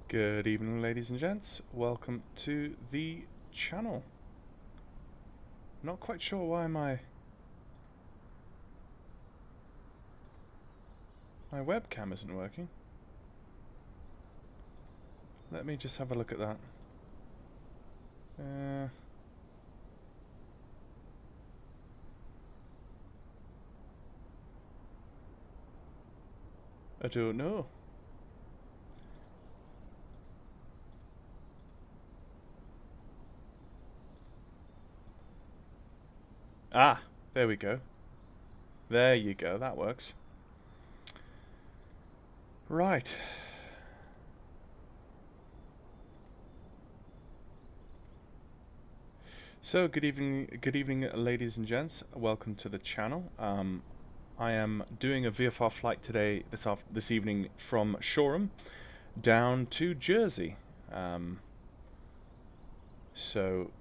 Good evening, ladies and gents. Welcome to the channel. Not quite sure why my webcam isn't working. Let me just have a look at that. I don't know. Ah, there we go. There you go, that works. Right. So, good evening, ladies and gents. Welcome to the channel. I am doing a VFR flight today, this evening, from Shoreham down to Jersey. So,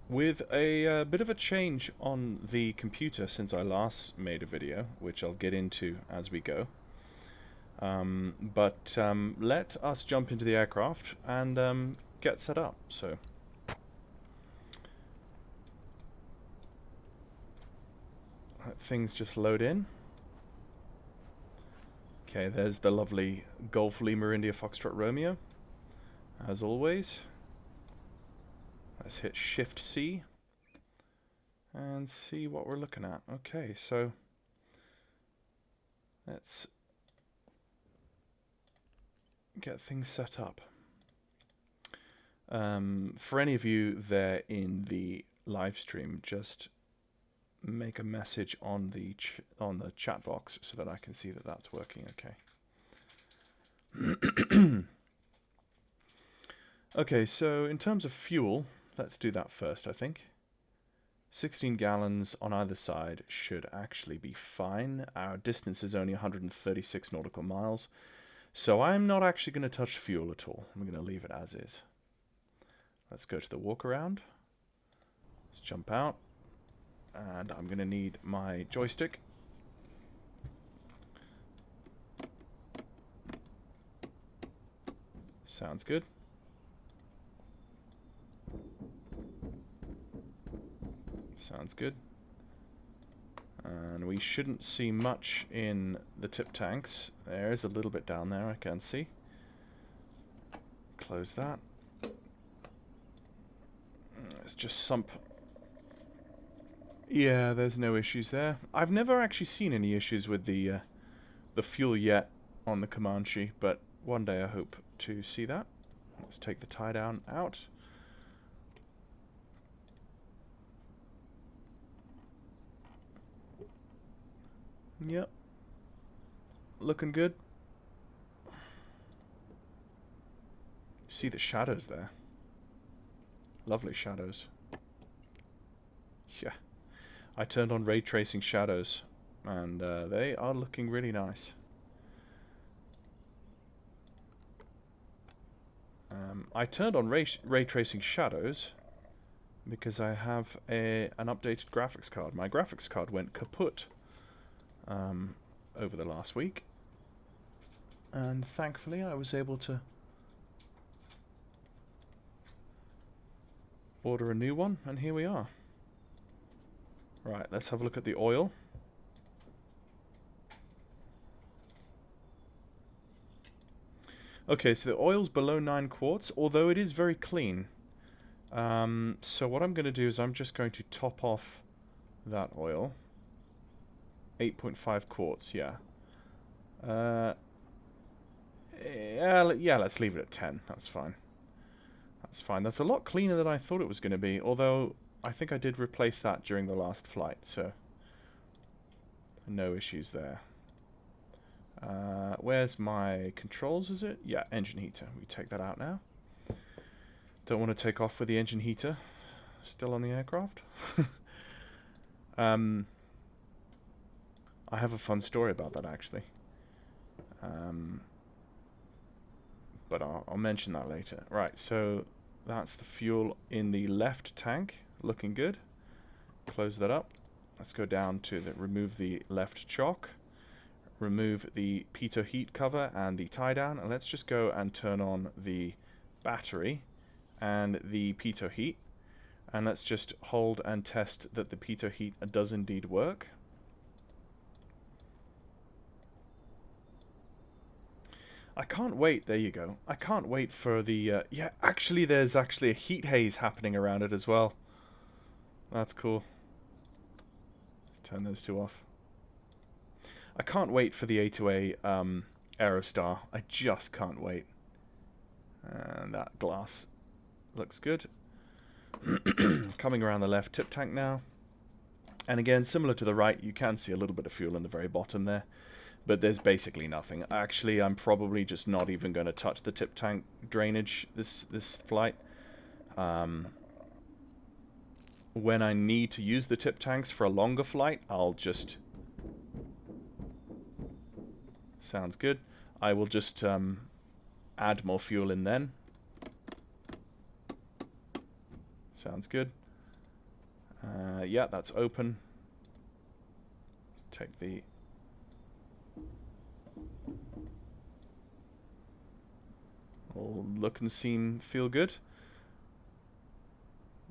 with a bit of a change on the computer since I last made a video, which I'll get into as we go. Let us jump into the aircraft and get set up. So, let things just load in. Okay, there's the lovely Golf Lima India Foxtrot Romeo, as always. Let's hit Shift C and see what we're looking at. Okay, so let's get things set up. For any of you there in the live stream, just make a message on the chat box so that I can see that that's working okay. Okay, so in terms of fuel, let's do that first, I think. 16 gallons on either side should actually be fine. Our distance is only 136 nautical miles, so I'm not actually going to touch fuel at all. I'm going to leave it as is. Let's go to the walk around. Let's jump out. And I'm going to need my joystick. Sounds good. Sounds good. And we shouldn't see much in the tip tanks. There is a little bit down there, I can see. Close that. Let's just sump. Yeah, there's no issues there. I've never actually seen any issues with the fuel yet on the Comanche, but one day I hope to see that. Let's take the tie down out. Yep. Looking good. See the shadows there. Lovely shadows. Yeah. I turned on ray tracing shadows, and they are looking really nice. I turned on ray tracing shadows because I have an updated graphics card. My graphics card went kaput over the last week, and thankfully I was able to order a new one, and here we are. Right, let's have a look at the oil. Okay, so the oil's below 9 quarts, although it is very clean. So what I'm going to do is I'm just going to top off that oil. 8.5 quarts, yeah. Yeah, let's leave it at 10. That's fine. That's fine. That's a lot cleaner than I thought it was going to be, although I think I did replace that during the last flight, so no issues there. Where's my controls, is it? Yeah, engine heater. We take that out now. Don't want to take off with the engine heater still on the aircraft. I have a fun story about that, actually. But I'll mention that later. Right, so that's the fuel in the left tank. Looking good. Close that up. Let's go down to remove the left chock. remove the pitot heat cover and the tie down, and let's just go and turn on the battery and the pitot heat, and let's just hold and test that the pitot heat does indeed work. I can't wait, there you go. I can't wait for the, yeah, actually there's actually a heat haze happening around it as well. That's cool. Turn those two off. I can't wait for the A2A Aerostar. I just can't wait. And that glass looks good. Coming around the left tip tank now. And again, similar to the right, you can see a little bit of fuel in the very bottom there. But there's basically nothing. Actually, I'm probably just not even going to touch the tip tank drainage this flight. When I need to use the tip tanks for a longer flight, I'll just... Sounds good. I will just add more fuel in then. Sounds good. Yeah, that's open. Take the... All look and seem, feel good.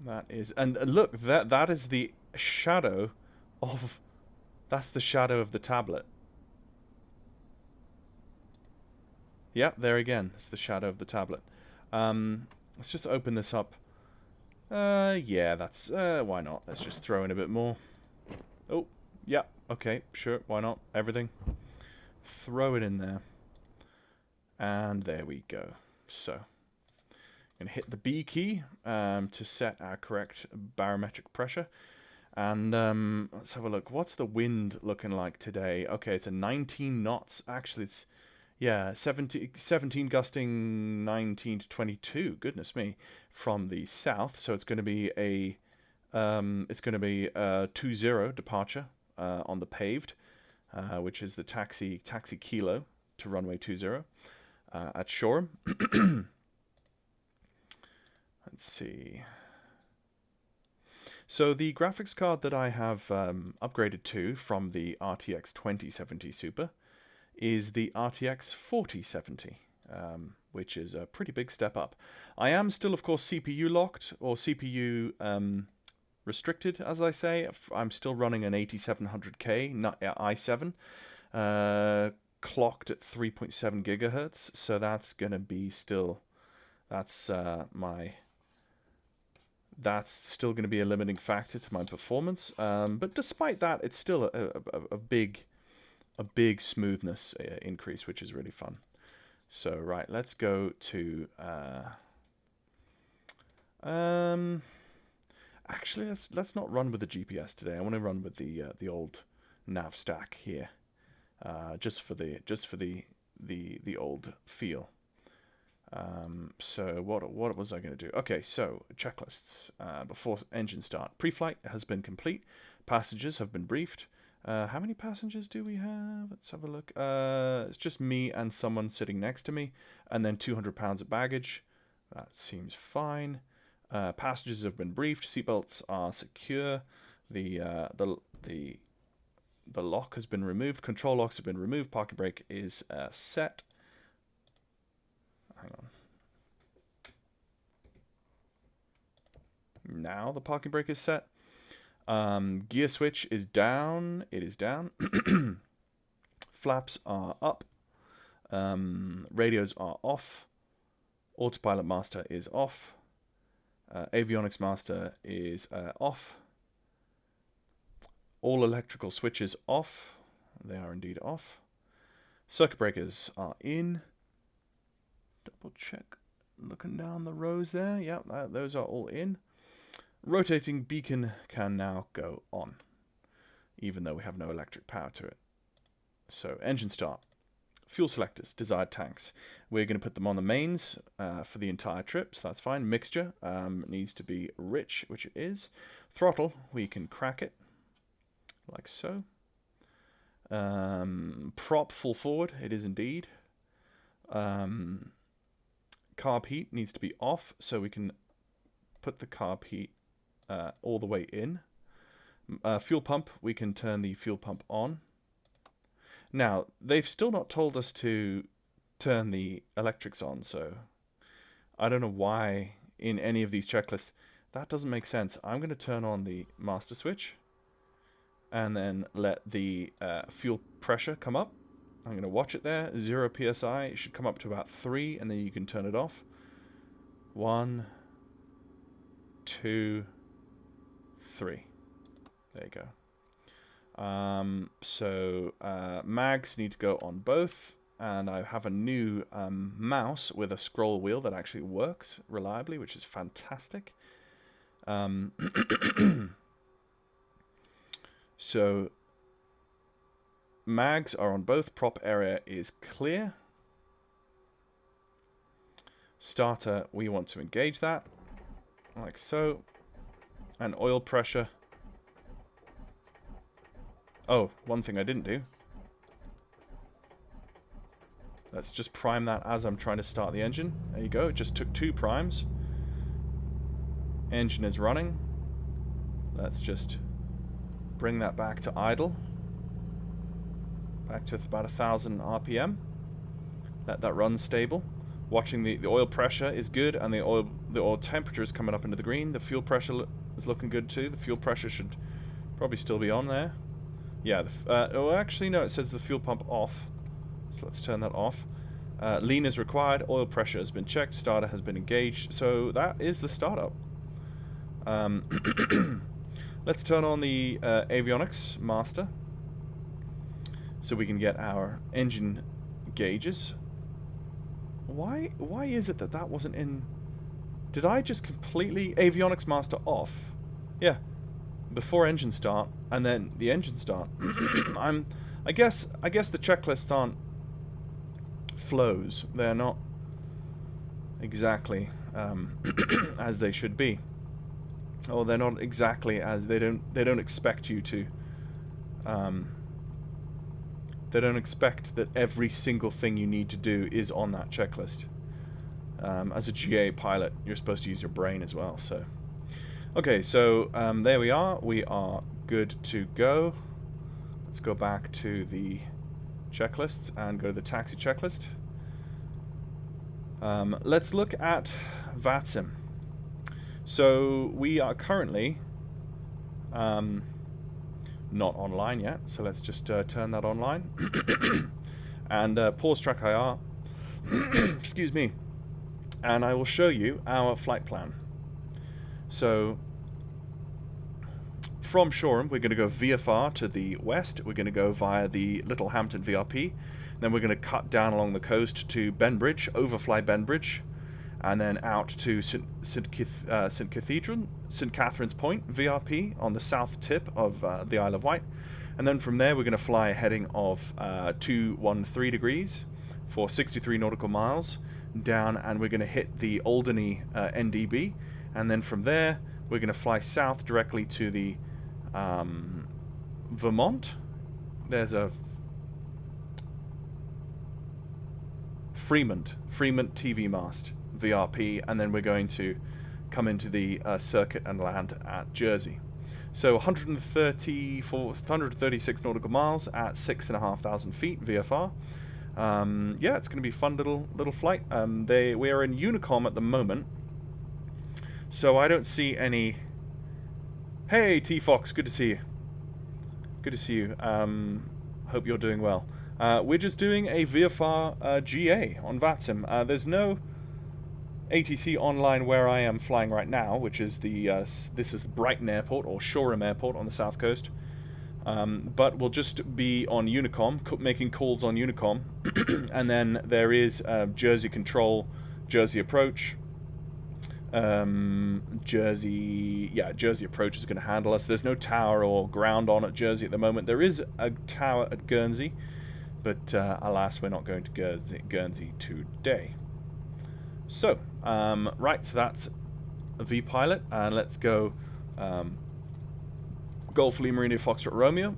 That is... And look, that is the shadow of... That's the shadow of the tablet. Yeah, there again. It's the shadow of the tablet. Let's just open this up. Yeah, that's... why not? Let's just throw in a bit more. Oh, yeah, okay, sure, why not? Everything. Throw it in there. And there we go. So, I'm going to hit the B key to set our correct barometric pressure. And let's have a look. What's the wind looking like today? Okay, it's a 19 knots. Actually, it's... Yeah, 17 gusting 19 to 22. Goodness me, from the south. So it's going to be a 2-0 departure on the paved, which is the taxi kilo to runway 20 at Shoreham. Let's see. So the graphics card that I have upgraded to from the RTX 2070 Super is the RTX 4070, which is a pretty big step up. I am still, of course, CPU locked, or CPU restricted, as I say. I'm still running an 8700K i7, clocked at 3.7 gigahertz, so that's going to be still... That's still going to be a limiting factor to my performance. But despite that, it's still a big smoothness increase, which is really fun. So right, let's go to actually let's not run with the GPS today. I want to run with the old nav stack here, just for the old feel. So what was I going to do? Okay, so checklists before engine start. Pre-flight has been complete. Passengers have been briefed. How many passengers do we have? Let's have a look. It's just me and someone sitting next to me, and then 200 pounds of baggage. That seems fine. Passengers have been briefed. Seatbelts are secure. The lock has been removed. Control locks have been removed. Parking brake is set. Hang on. Now the parking brake is set. Gear switch is down. It is down. Flaps are up. Radios are off. Autopilot master is off. Avionics master is off. All electrical switches off. They are indeed off. Circuit breakers are in. Double check. Looking down the rows there. Yeah, those are all in. Rotating beacon can now go on, even though we have no electric power to it. So, engine start. Fuel selectors, desired tanks. We're going to put them on the mains for the entire trip, so that's fine. Mixture needs to be rich, which it is. Throttle, we can crack it, like so. Prop full forward, it is indeed. Carb heat needs to be off, so we can put the carb heat all the way in. Fuel pump, we can turn the fuel pump on. Now, they've still not told us to turn the electrics on, so I don't know why in any of these checklists. That doesn't make sense. I'm going to turn on the master switch and then let the fuel pressure come up. I'm going to watch it there. 0 psi. It should come up to about 3, and then you can turn it off. 1, 2, 3. There you go. So mags need to go on both, and I have a new mouse with a scroll wheel that actually works reliably, which is fantastic. So mags are on both. Prop area is clear. Starter, we want to engage that like so. And oil pressure. Oh, one thing I didn't do. Let's just prime that as I'm trying to start the engine. There you go. It just took 2 primes. Engine is running. Let's just bring that back to idle. Back to about 1,000 RPM. Let that run stable. Watching the oil pressure is good, and the oil temperature is coming up into the green. The fuel pressure is looking good too. The fuel pressure should probably still be on there. Yeah. Oh, actually no. It says the fuel pump off. So let's turn that off. Lean is required. Oil pressure has been checked. Starter has been engaged. So that is the startup. Let's turn on the avionics master so we can get our engine gauges. Why is it that that wasn't in? Did I just completely avionics master off? Yeah, before engine start and then the engine start. I guess the checklists aren't flows. They're not exactly as they should be. Or they're not exactly as they don't expect you to. They don't expect that every single thing you need to do is on that checklist. As a GA pilot, you're supposed to use your brain as well. So, okay, so there we are. We are good to go. Let's go back to the checklists and go to the taxi checklist. Let's look at VATSIM. So we are currently not online yet, so let's just turn that online and pause track IR. Excuse me. And I will show you our flight plan. So from Shoreham, we're going to go VFR to the west. We're going to go via the Little Hampton VRP. Then we're going to cut down along the coast to Benbridge, overfly Benbridge, and then out to St. Catherine's Point VRP on the south tip of the Isle of Wight. And then from there we're going to fly a heading of 213 degrees for 63 nautical miles down, and we're going to hit the Alderney NDB. And then from there we're going to fly south directly to the Vermont. There's a Fremont TV mast VRP, and then we're going to come into the circuit and land at Jersey. So 136 nautical miles at 6,500 feet VFR. Yeah, it's going to be a fun little flight. We are in Unicom at the moment, so I don't see any. Hey T Fox, good to see you. Good to see you. Hope you're doing well. We're just doing a VFR GA on VATSIM. There's no ATC online where I am flying right now, which is this is Brighton Airport or Shoreham Airport on the south coast. But we'll just be on Unicom, making calls on Unicom, and then there is Jersey control, Jersey approach. Jersey approach is going to handle us. There's no tower or ground on at Jersey at the moment. There is a tower at Guernsey, but alas, we're not going to Guernsey today. So, right, so that's a V-pilot, and let's go Golf Lima India Foxtrot Romeo,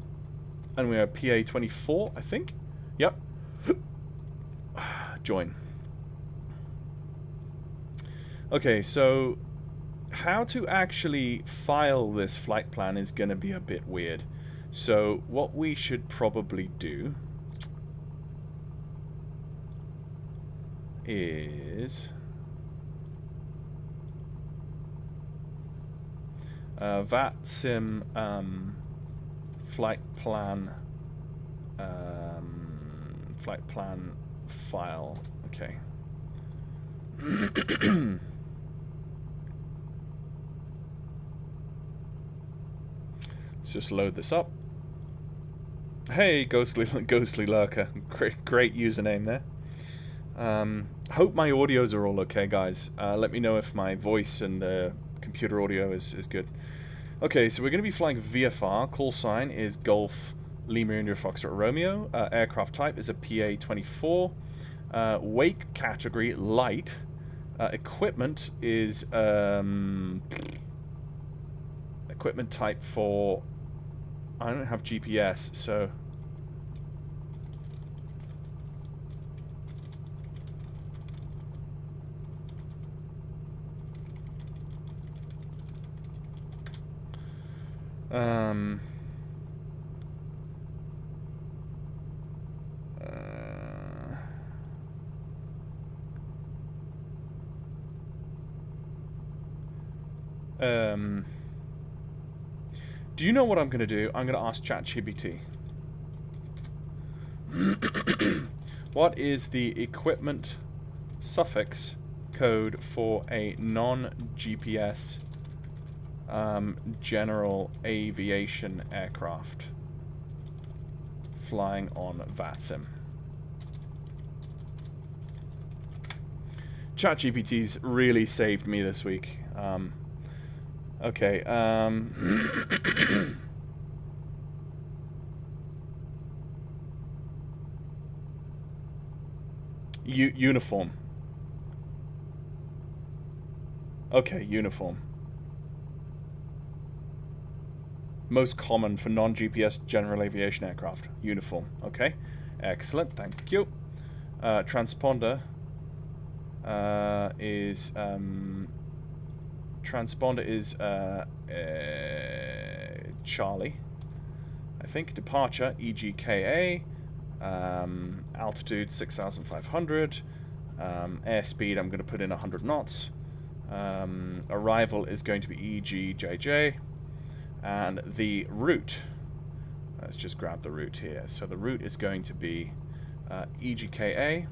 and we are PA24, I think. Yep. Join. Okay, so how to actually file this flight plan is going to be a bit weird. So what we should probably do is VATSIM flight plan file. Okay. Let's just load this up. Hey, ghostly lurker, great username there. Hope my audios are all okay, guys. Let me know if my voice and the computer audio is good. Okay, so we're going to be flying VFR. Call sign is Golf Lima India Foxtrot Romeo. Aircraft type is a PA24. Wake category light. Equipment is equipment type for. I don't have GPS, so. Do you know what I'm going to do? I'm going to ask ChatGPT. What is the equipment suffix code for a non-GPS general aviation aircraft flying on VATSIM? ChatGPT's really saved me this week. Okay. Uniform. Okay, uniform. Most common for non-GPS general aviation aircraft. Uniform. Okay. Excellent. Thank you. Transponder is Charlie. I think departure EGKA. Altitude 6,500. Airspeed I'm going to put in 100 knots. Arrival is going to be EGJJ. And the route, let's just grab the route here. So the route is going to be EGKA.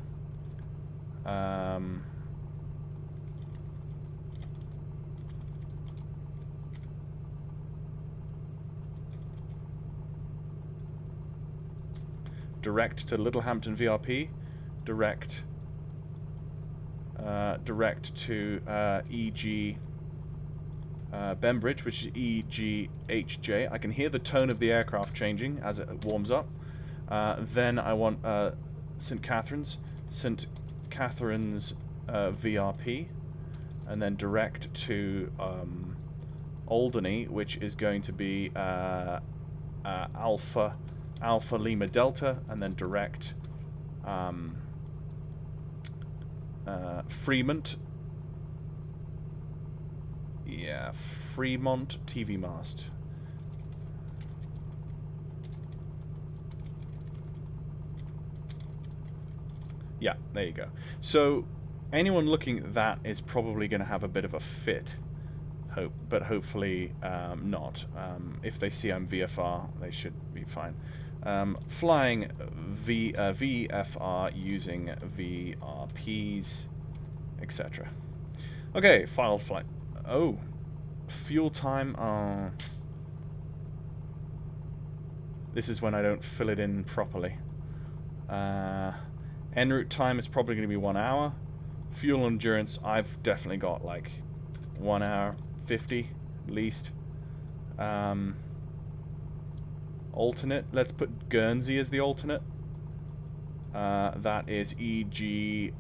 Direct to Littlehampton VRP, direct to EG Bembridge, which is EGHJ. I can hear the tone of the aircraft changing as it warms up. Then I want St. Catherine's VRP, and then direct to Alderney, which is going to be Alpha Lima Delta, and then direct Fremont. Yeah, Fremont TV mast. Yeah, there you go. So anyone looking at that is probably going to have a bit of a fit. But hopefully not. If they see I'm VFR, they should be fine. Flying VFR using VRPs, etc. Okay, file flight. Oh, fuel time. This is when I don't fill it in properly. En route time is probably going to be 1 hour. Fuel endurance, I've definitely got like 1 hour 50 at least. Alternate, let's put Guernsey as the alternate. That is EGJB.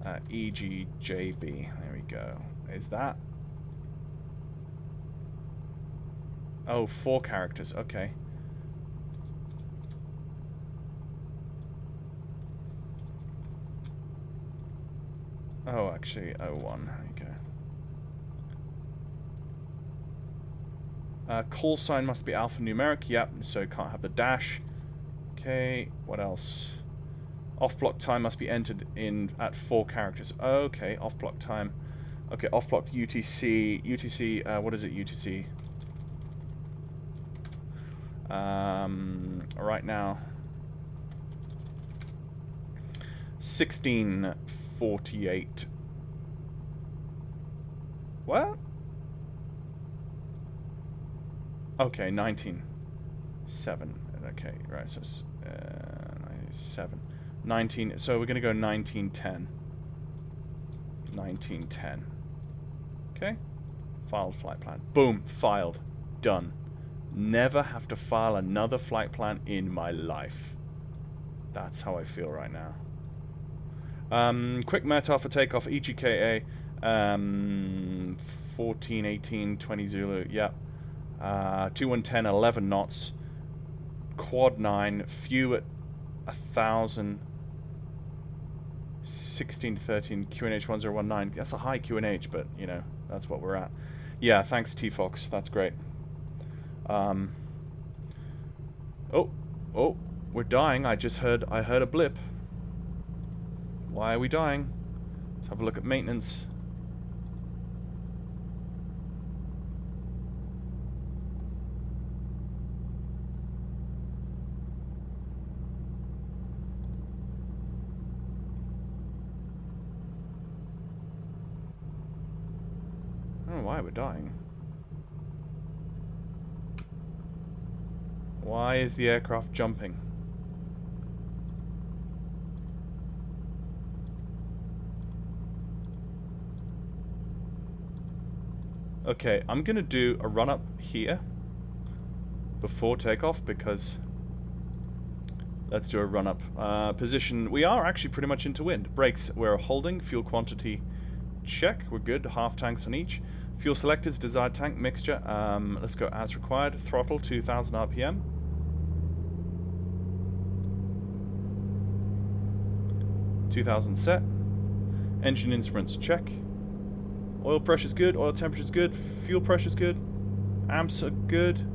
EGJB, there we go. Is that? Oh, 4 characters, okay. Oh, actually, 01, okay. Call sign must be alphanumeric, yep, so can't have the dash. Okay, what else? Off-block time must be entered in at 4 characters. Okay, off-block time. Okay, off-block UTC. UTC, what is it, UTC? Right now. 1648. What? Okay, 19.7. Okay, right, so it's 7. 19, so we're going to go 1910. 1910. Okay. Filed flight plan. Boom, filed. Done. Never have to file another flight plan in my life. That's how I feel right now. Quick METAR for takeoff, EGKA. 14, 18, 20 Zulu, yep. 2110, 11 knots. Quad 9, few at 1,000. 16 to 13, QNH 1019. That's a high QNH, but, you know, that's what we're at. Yeah, thanks, T-Fox. That's great. Oh, we're dying. I heard a blip. Why are we dying? Let's have a look at maintenance. I don't know why we're dying. Why is the aircraft jumping? Okay, I'm gonna do a run up here before takeoff because let's do a run up. Position, we are actually pretty much into wind. Brakes, we're holding. Fuel quantity, check. We're good. Half tanks on each. Fuel selectors, desired tank mixture. Let's go as required. Throttle, 2000 RPM. Set. Engine instruments, check. Oil pressure's good, oil temperature's good, fuel pressure's good, amps are good,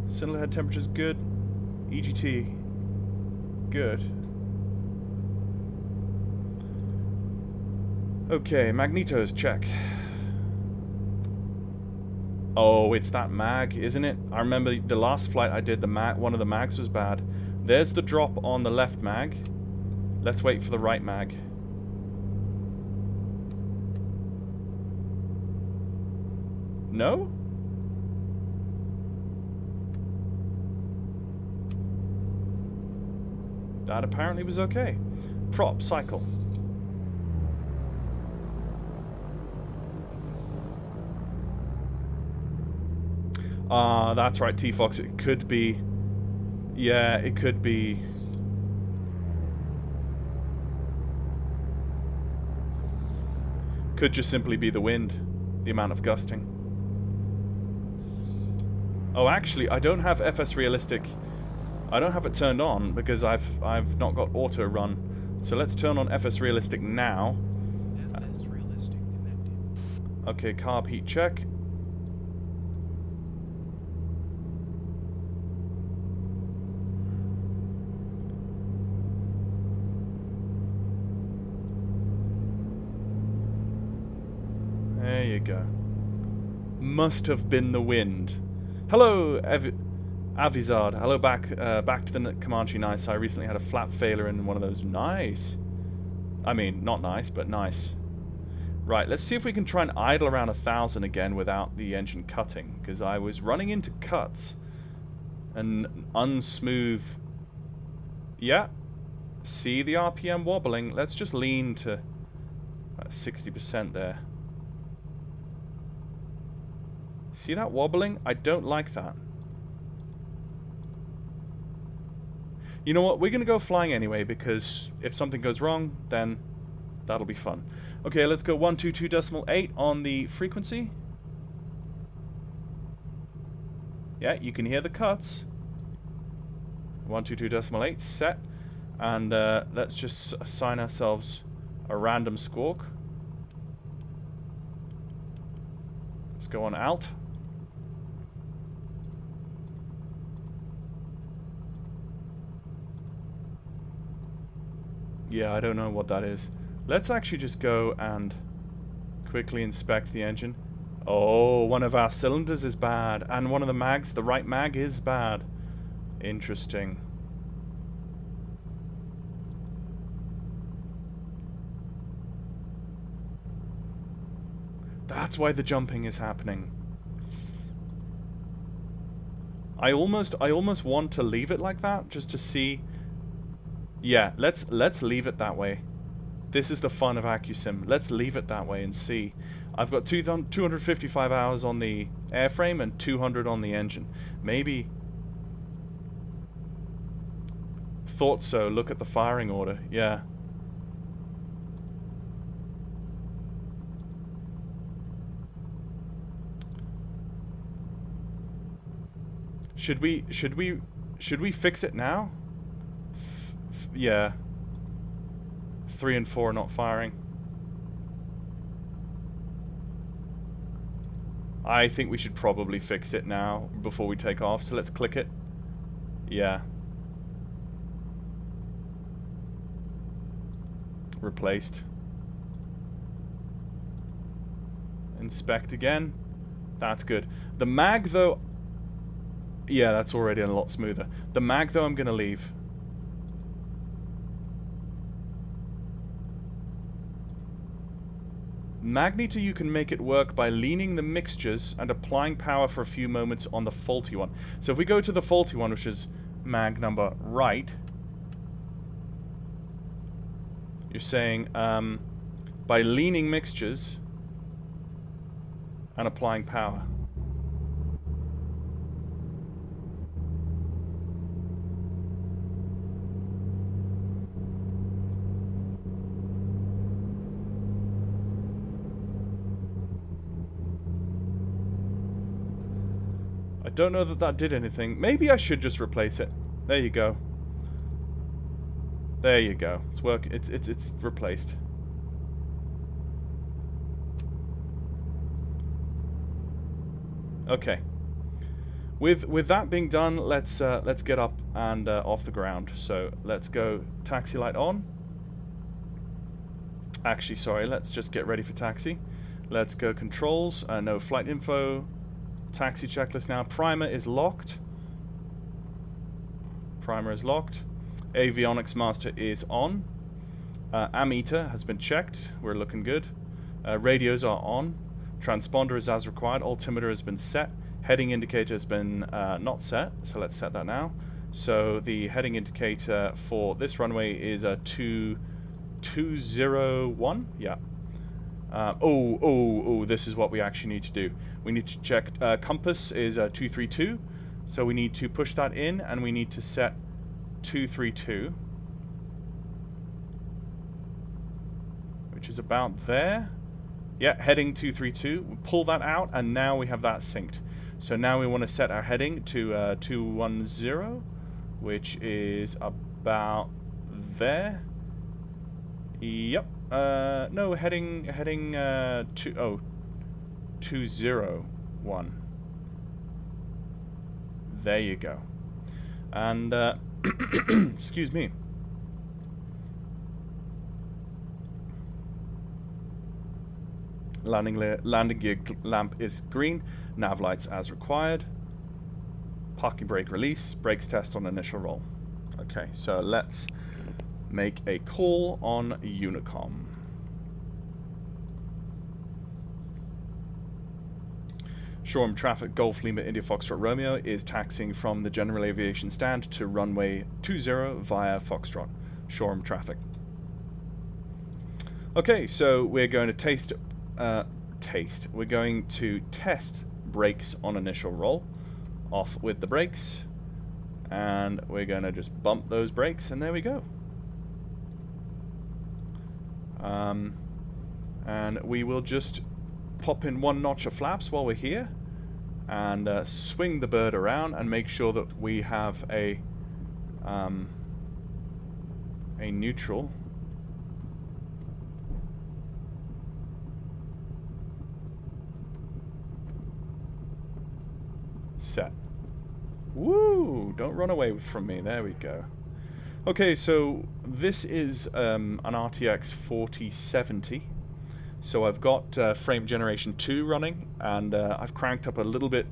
cylinder head temperature's good, EGT, good. Okay, magnetos, check. Oh, it's that mag, isn't it? I remember the last flight I did, one of the mags was bad. There's the drop on the left mag. Let's wait for the right mag. No? That apparently was okay. Prop, cycle. That's right, T-Fox. It could be... Yeah, it could be... Could just simply be the wind. The amount of gusting. Oh, actually, I don't have FS Realistic. I don't have it turned on because I've not got auto run. So let's turn on FS Realistic now. FS Realistic connected. Okay, carb heat check. There you go. Must have been the wind. Hello, Avizard. Hello, back to the Comanche. Nice. I recently had a flap failure in one of those. Nice. I mean, not nice, but nice. Right, let's see if we can try and idle around 1,000 again without the engine cutting, because I was running into cuts and unsmooth. Yeah. See the RPM wobbling. Let's just lean to 60% there. See that wobbling? I don't like that. You know what? We're going to go flying anyway, because if something goes wrong, then that'll be fun. Okay, let's go 122.8 on the frequency. Yeah, you can hear the cuts. 122.8 set. And let's just assign ourselves a random squawk. Let's go on alt. Yeah, I don't know what that is. Let's actually just go and quickly inspect the engine. Oh, one of our cylinders is bad. And one of the mags, the right mag, is bad. Interesting. That's why the jumping is happening. I almost want to leave it like that, just to see. Yeah, let's leave it that way. This is the fun of AccuSim. Let's leave it that way and see. I've got 255 hours on the airframe and 200 on the engine. Maybe. Thought so. Look at the firing order. Yeah. Should we fix it now? Yeah. 3 and 4 are not firing. I think we should probably fix it now before we take off. So let's click it. Yeah. Replaced. Inspect again. That's good. The mag though. Yeah, that's already a lot smoother. The mag though I'm going to leave. Magneto, you can make it work by leaning the mixtures and applying power for a few moments on the faulty one. So if we go to the faulty one, which is mag number right, you're saying by leaning mixtures and applying power. I don't know that did anything. Maybe I should just replace it. There you go. There you go. It's working. It's replaced. Okay. With that being done, let's get up and off the ground. So let's go taxi light on. Actually, sorry. Let's just get ready for taxi. Let's go controls. No flight info. Taxi checklist now. Primer is locked. Primer is locked. Avionics master is on. Ammeter has been checked. We're looking good. Radios are on. Transponder is as required. Altimeter has been set. Heading indicator has been not set. So let's set that now. So the heading indicator for this runway is a 201. Yeah. This is what we actually need to do. We need to check compass is 232, so we need to push that in and we need to set 232, which is about there. Yeah, heading 232. We pull that out and now we have that synced. So now we want to set our heading to 210, which is about there. Yep. No, heading 201. There you go. And excuse me. Landing gear lamp is green. Nav lights as required. Parking brake release. Brakes test on initial roll. Okay, so let's make a call on Unicom. Shoreham traffic, Golf Lima India Foxtrot Romeo is taxiing from the General Aviation stand to runway 20 via Foxtrot. Shoreham traffic. Okay, so we're going to we're going to test brakes on initial roll. Off with the brakes. And we're going to just bump those brakes, and there we go. And we will just pop in one notch of flaps while we're here and swing the bird around and make sure that we have a neutral set. Woo! Don't run away from me. There we go. Okay, so this is an RTX 4070. So I've got frame generation 2 running, and I've cranked up a little bit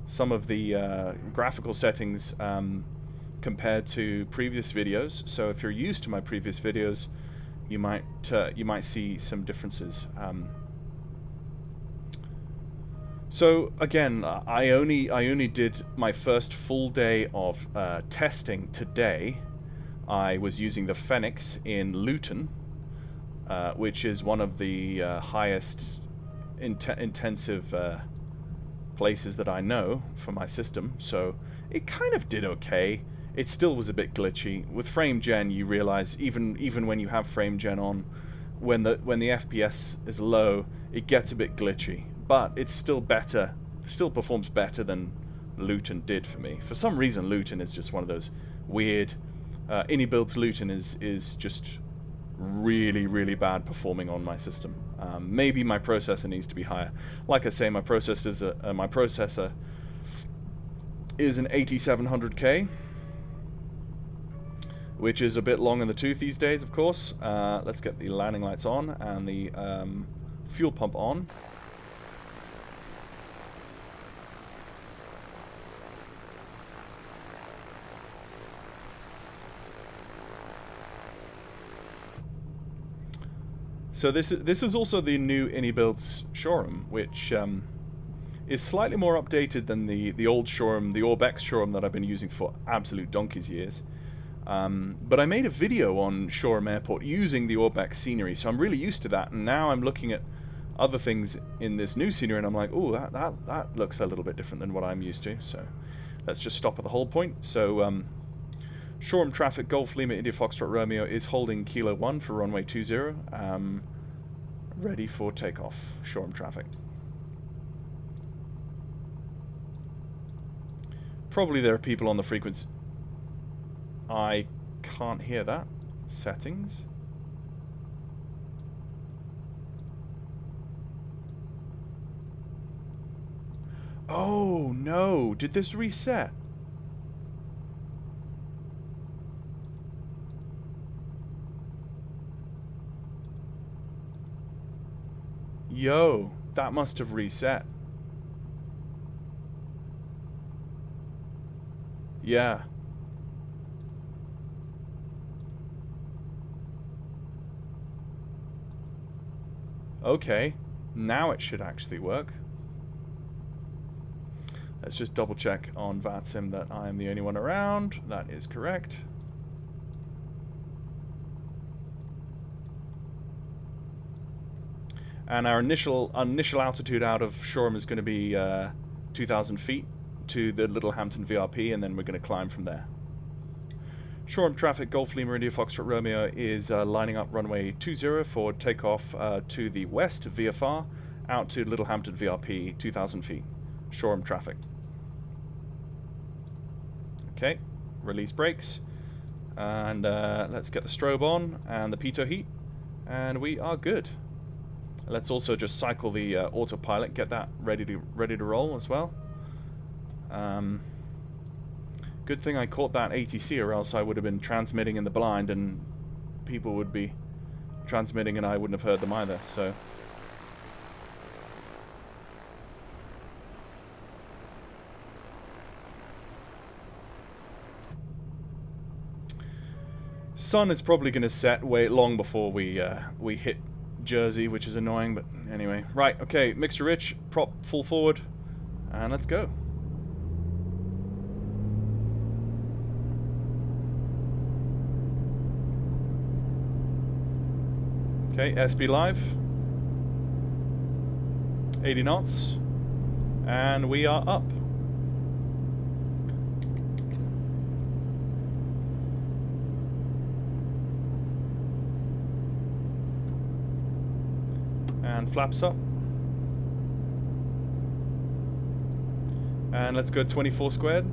some of the graphical settings compared to previous videos. So if you're used to my previous videos, you might see some differences. So again, I only did my first full day of testing today. I was using the Phoenix in Luton, which is one of the highest intensive places that I know for my system. So it kind of did okay. It still was a bit glitchy. With frame gen, you realize even when you have frame gen on, when the FPS is low, it gets a bit glitchy. But it's still better. Still performs better than Luton did for me. For some reason, Luton is just one of those weird. AnyBuild's Luton is just really bad performing on my system. Maybe my processor needs to be higher. Like I say, my processor is an 8700K, which is a bit long in the tooth these days, of course. Let's get the landing lights on and the fuel pump on. So this is also the new AnyBuild's showroom, which is slightly more updated than the old showroom, the Orbex showroom that I've been using for absolute donkey's years. But I made a video on Shoreham Airport using the Orbex scenery, so I'm really used to that. And now I'm looking at other things in this new scenery, and I'm like, oh, that looks a little bit different than what I'm used to. So let's just stop at the hold point. So Shoreham traffic, Golf Lima, India Foxtrot Romeo is holding Kilo 1 for runway 20. Ready for takeoff, Shoreham traffic. Probably there are people on the frequency. I can't hear that. Settings. Oh no, did this reset? Yo, that must have reset. Yeah. Okay, now it should actually work. Let's just double check on VATSIM that I'm the only one around. That is correct. And our initial altitude out of Shoreham is going to be 2,000 feet to the Littlehampton VRP, and then we're going to climb from there. Shoreham traffic, Golf Lima, India Foxtrot Romeo is lining up runway 20 for takeoff to the west of VFR, out to Littlehampton VRP, 2,000 feet. Shoreham traffic. Okay, release brakes, and let's get the strobe on and the pitot heat, and we are good. Let's also just cycle the autopilot, get that ready to roll as well. Good thing I caught that ATC, or else I would have been transmitting in the blind, and people would be transmitting, and I wouldn't have heard them either. So. Sun is probably going to set way long before we hit Jersey, which is annoying, but anyway. Right, okay, mixture rich, prop full forward, and let's go. Okay, SB live. 80 knots. And we are up. And flaps up. And let's go 24 squared.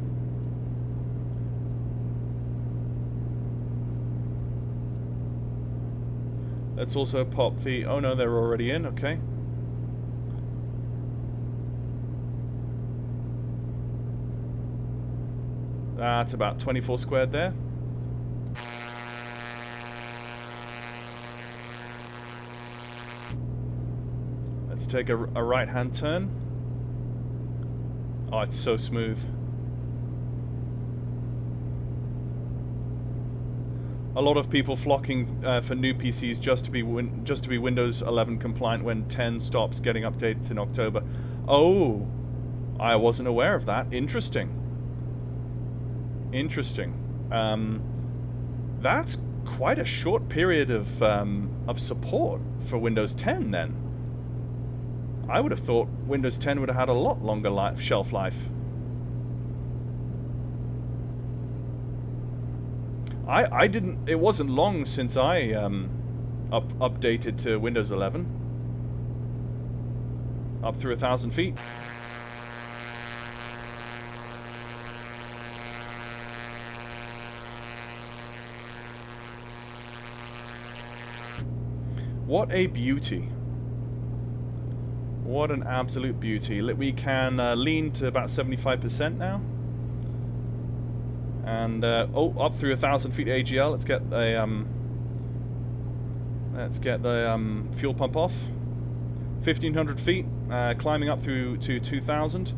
Let's also pop the... Oh no, they're already in, okay. That's about 24 squared there. to take a right-hand turn. Oh, it's so smooth. A lot of people flocking for new PCs just to be Windows 11 compliant when 10 stops getting updates in October. Oh, I wasn't aware of that. Interesting. Interesting. That's quite a short period of support for Windows 10 then. I would have thought Windows 10 would have had a lot longer shelf life. I didn't. It wasn't long since I updated to Windows 11. Up through 1,000 feet. What a beauty. What an absolute beauty. We can lean to about 75% now. And, oh, up through 1,000 feet AGL. Let's get the fuel pump off. 1,500 feet, climbing up through to 2,000.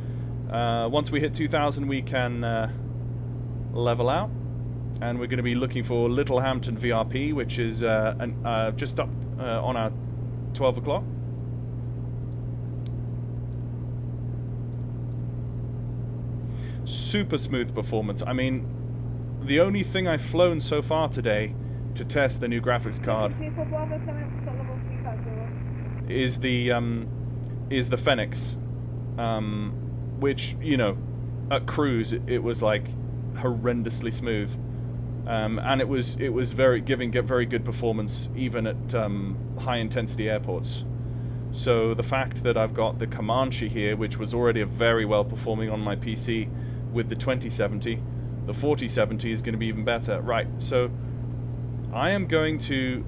Once we hit 2,000, we can level out. And we're going to be looking for Littlehampton VRP, which is just up on our 12 o'clock. Super smooth performance. I mean, the only thing I've flown so far today to test the new graphics card is the Phoenix, which, you know, at cruise it was like horrendously smooth, and it was giving very good performance even at high intensity airports. So the fact that I've got the Comanche here, which was already very well performing on my PC with the 2070, the 4070 is going to be even better. Right, so I am going to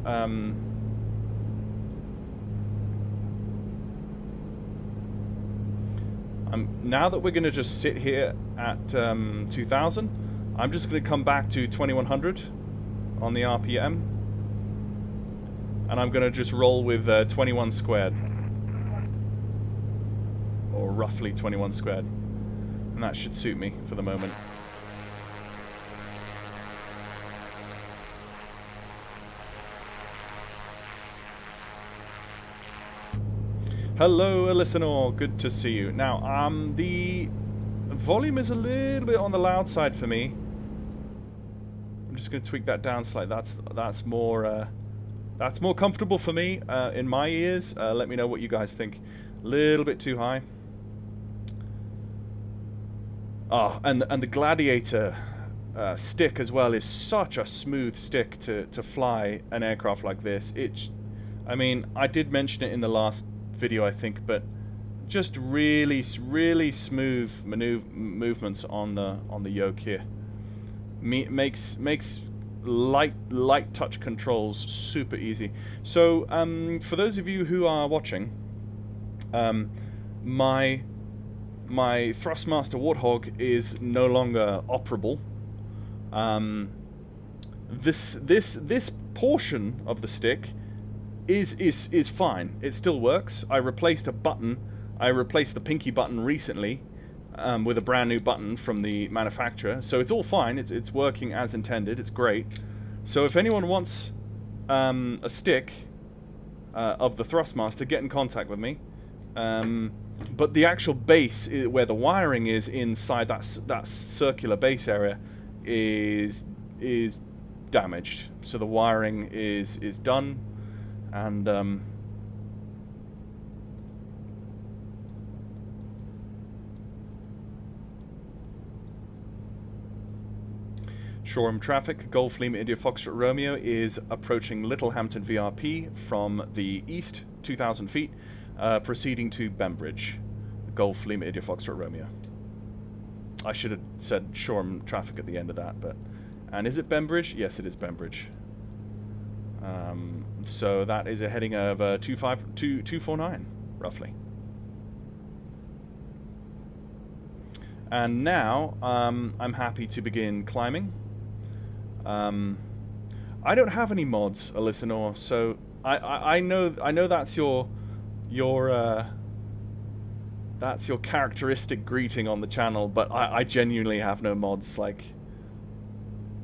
now that we're going to just sit here at 2000, I'm just going to come back to 2100 on the RPM, and I'm going to just roll with 21 squared, or roughly 21 squared. And that should suit me for the moment. Hello, listener. Good to see you. Now, the volume is a little bit on the loud side for me. I'm just going to tweak that down slightly. That's more comfortable for me in my ears. Let me know what you guys think. A little bit too high. Oh, and the Gladiator stick as well is such a smooth stick to fly an aircraft like this. I mean, I did mention it in the last video, I think, but just really smooth movements on the yoke here. Makes light touch controls super easy. So for those of you who are watching, my Thrustmaster Warthog is no longer operable. This portion of the stick is fine. It still works. I replaced a button. I replaced the pinky button recently with a brand new button from the manufacturer. So it's all fine. It's working as intended. It's great. So if anyone wants a stick of the Thrustmaster, get in contact with me. But the actual base, where the wiring is inside that circular base area, is damaged. So the wiring is done, and Shoreham traffic, Golf Lima India Foxtrot Romeo is approaching Littlehampton VRP from the east, 2,000 feet. Proceeding to Bembridge, Golf Lima India Foxtrot Romeo. I should have said Shoreham traffic at the end of that, but... And is it Bembridge? Yes, it is Bembridge. So that is a heading of 249, roughly. And now, I'm happy to begin climbing. I don't have any mods, Alysanor, so I know that's your your that's your characteristic greeting on the channel, but I genuinely have no mods, like.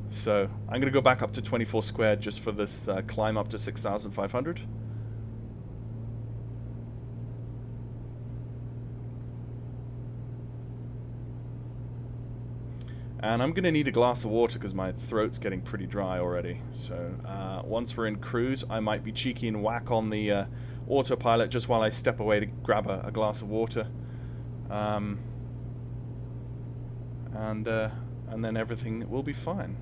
So I'm gonna go back up to 24 squared just for this climb up to 6,500. And I'm gonna need a glass of water because my throat's getting pretty dry already. So once we're in cruise, I might be cheeky and whack on the autopilot just while I step away to grab a glass of water. And then everything will be fine.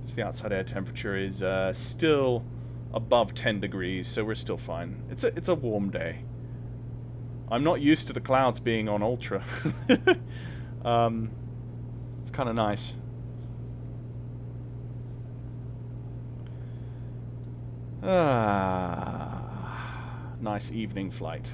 So the outside air temperature is still above 10 degrees, so we're still fine. It's a warm day. I'm not used to the clouds being on ultra. It's kind of nice. Nice evening flight.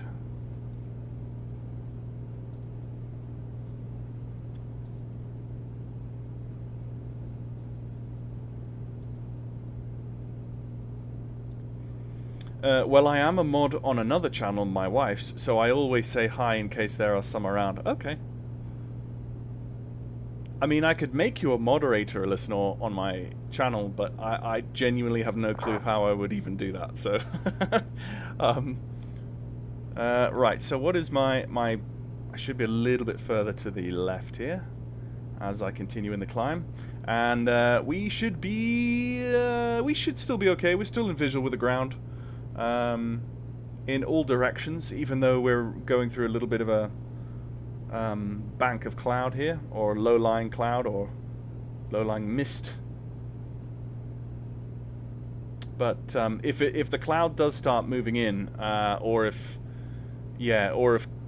Well, I am a mod on another channel, my wife's, so I always say hi in case there are some around. Okay. I mean, I could make you a moderator, listener, on my channel, but I genuinely have no clue how I would even do that, so... right, so what is my... I should be a little bit further to the left here, as I continue in the climb. And we should be... we should still be okay. We're still in visual with the ground. In all directions, even though we're going through a little bit of a... bank of cloud here, or low-lying cloud, or low-lying mist. But if the cloud does start moving in, or if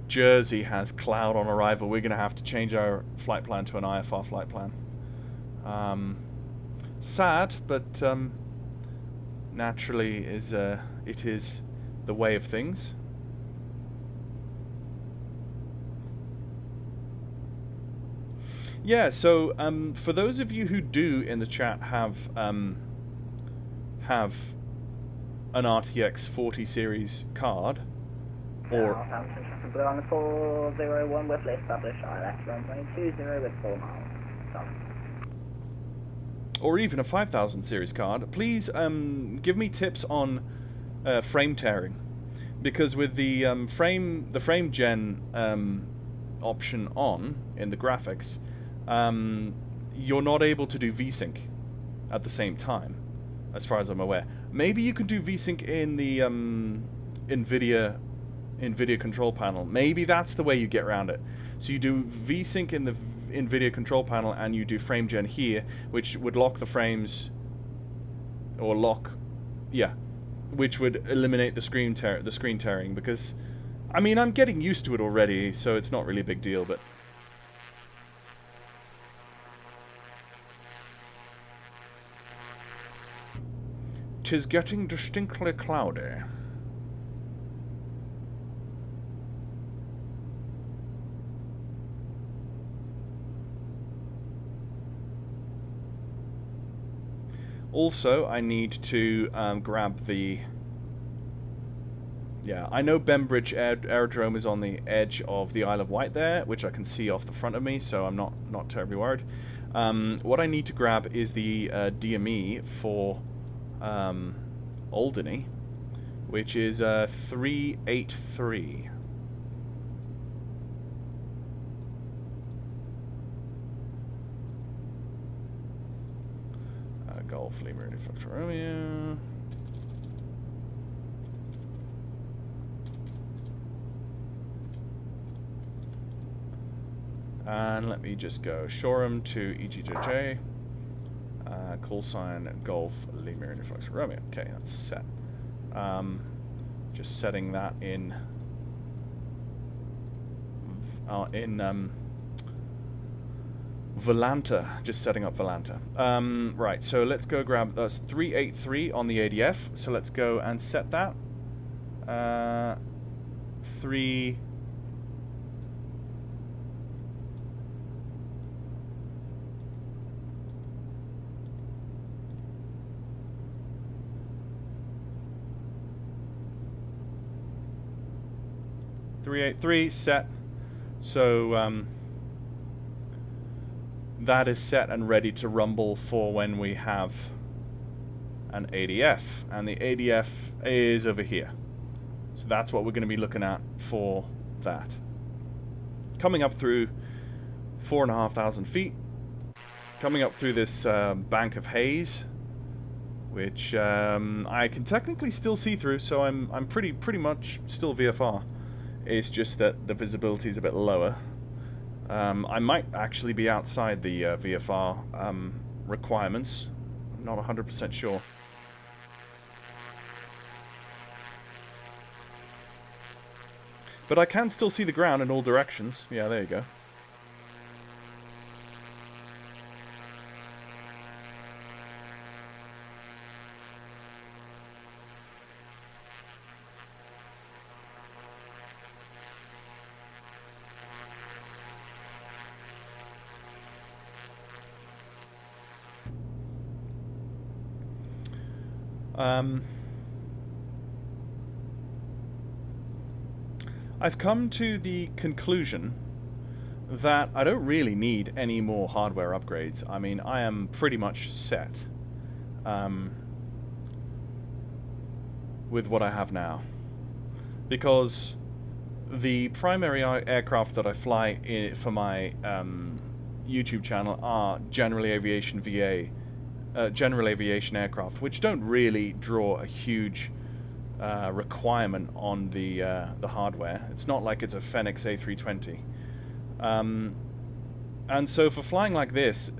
Jersey has cloud on arrival, we're going to have to change our flight plan to an IFR flight plan. Sad, but naturally it is the way of things. Yeah, so for those of you who do in the chat have an RTX 40 series card, or on the 401 with established ILS runway 20 with 4 miles. Or even a 5000 series card, please give me tips on frame tearing, because with the frame gen option on in the graphics, you're not able to do VSync at the same time, as far as I'm aware. Maybe you could do VSync in the NVIDIA control panel. Maybe that's the way you get around it. So you do VSync in the NVIDIA control panel, and you do frame gen here, which would lock the frames, or which would eliminate the screen tearing. Because, I mean, I'm getting used to it already, so it's not really a big deal, but. "'Tis getting distinctly cloudy." Also, I need to grab the... Yeah, I know Bembridge Aerodrome is on the edge of the Isle of Wight there, which I can see off the front of me, so I'm not terribly worried. What I need to grab is the DME for Alderney, which is 383. Golf Lima Uniform Romeo. And let me just go Shoreham to EGJJ. Call sign Golf Lima Uniform Romeo. Okay, that's set. Just setting that in Volanta, just setting up Volanta. Right, so let's go grab, that's 383 on the ADF, so let's go and set that. 3... 383 set. So that is set and ready to rumble for when we have an ADF, and the ADF is over here. So that's what we're going to be looking at for that. Coming up through 4,500 feet, coming up through this bank of haze, which I can technically still see through, so I'm pretty much still VFR. It's just that the visibility is a bit lower. I might actually be outside the VFR requirements. I'm not 100% sure. But I can still see the ground in all directions. Yeah, there you go. I've come to the conclusion that I don't really need any more hardware upgrades. I mean, I am pretty much set with what I have now, because the primary aircraft that I fly for my YouTube channel are general aviation VA, general aviation aircraft, which don't really draw a huge requirement on the hardware. It's not like it's a Fenix A320, and so for flying like this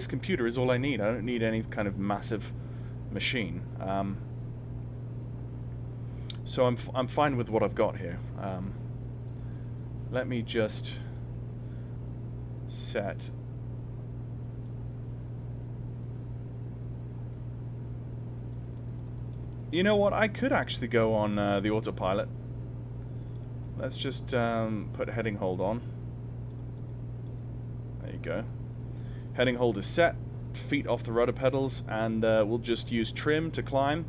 computer is all I need. I don't need any kind of massive machine. So I'm fine with what I've got here. Let me just set. You know what? I could actually go on the autopilot. Let's just put heading hold on. There you go. Heading hold is set. Feet off the rudder pedals, and we'll just use trim to climb.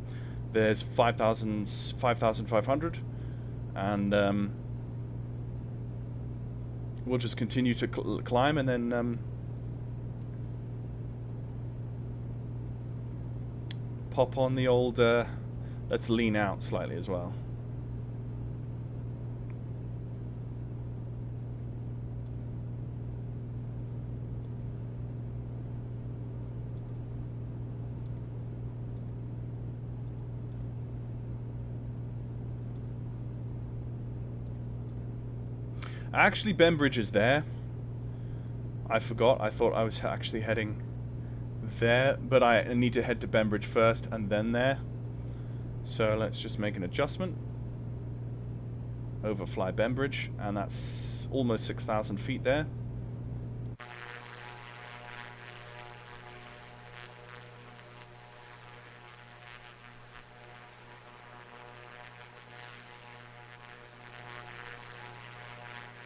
There's 5,500, and we'll just continue to climb, and then pop on the old. Let's lean out slightly as well. Actually, Bembridge is there. I forgot. I thought I was actually heading there, but I need to head to Bembridge first and then there. So let's just make an adjustment. Overfly Bembridge, and that's almost 6,000 feet there.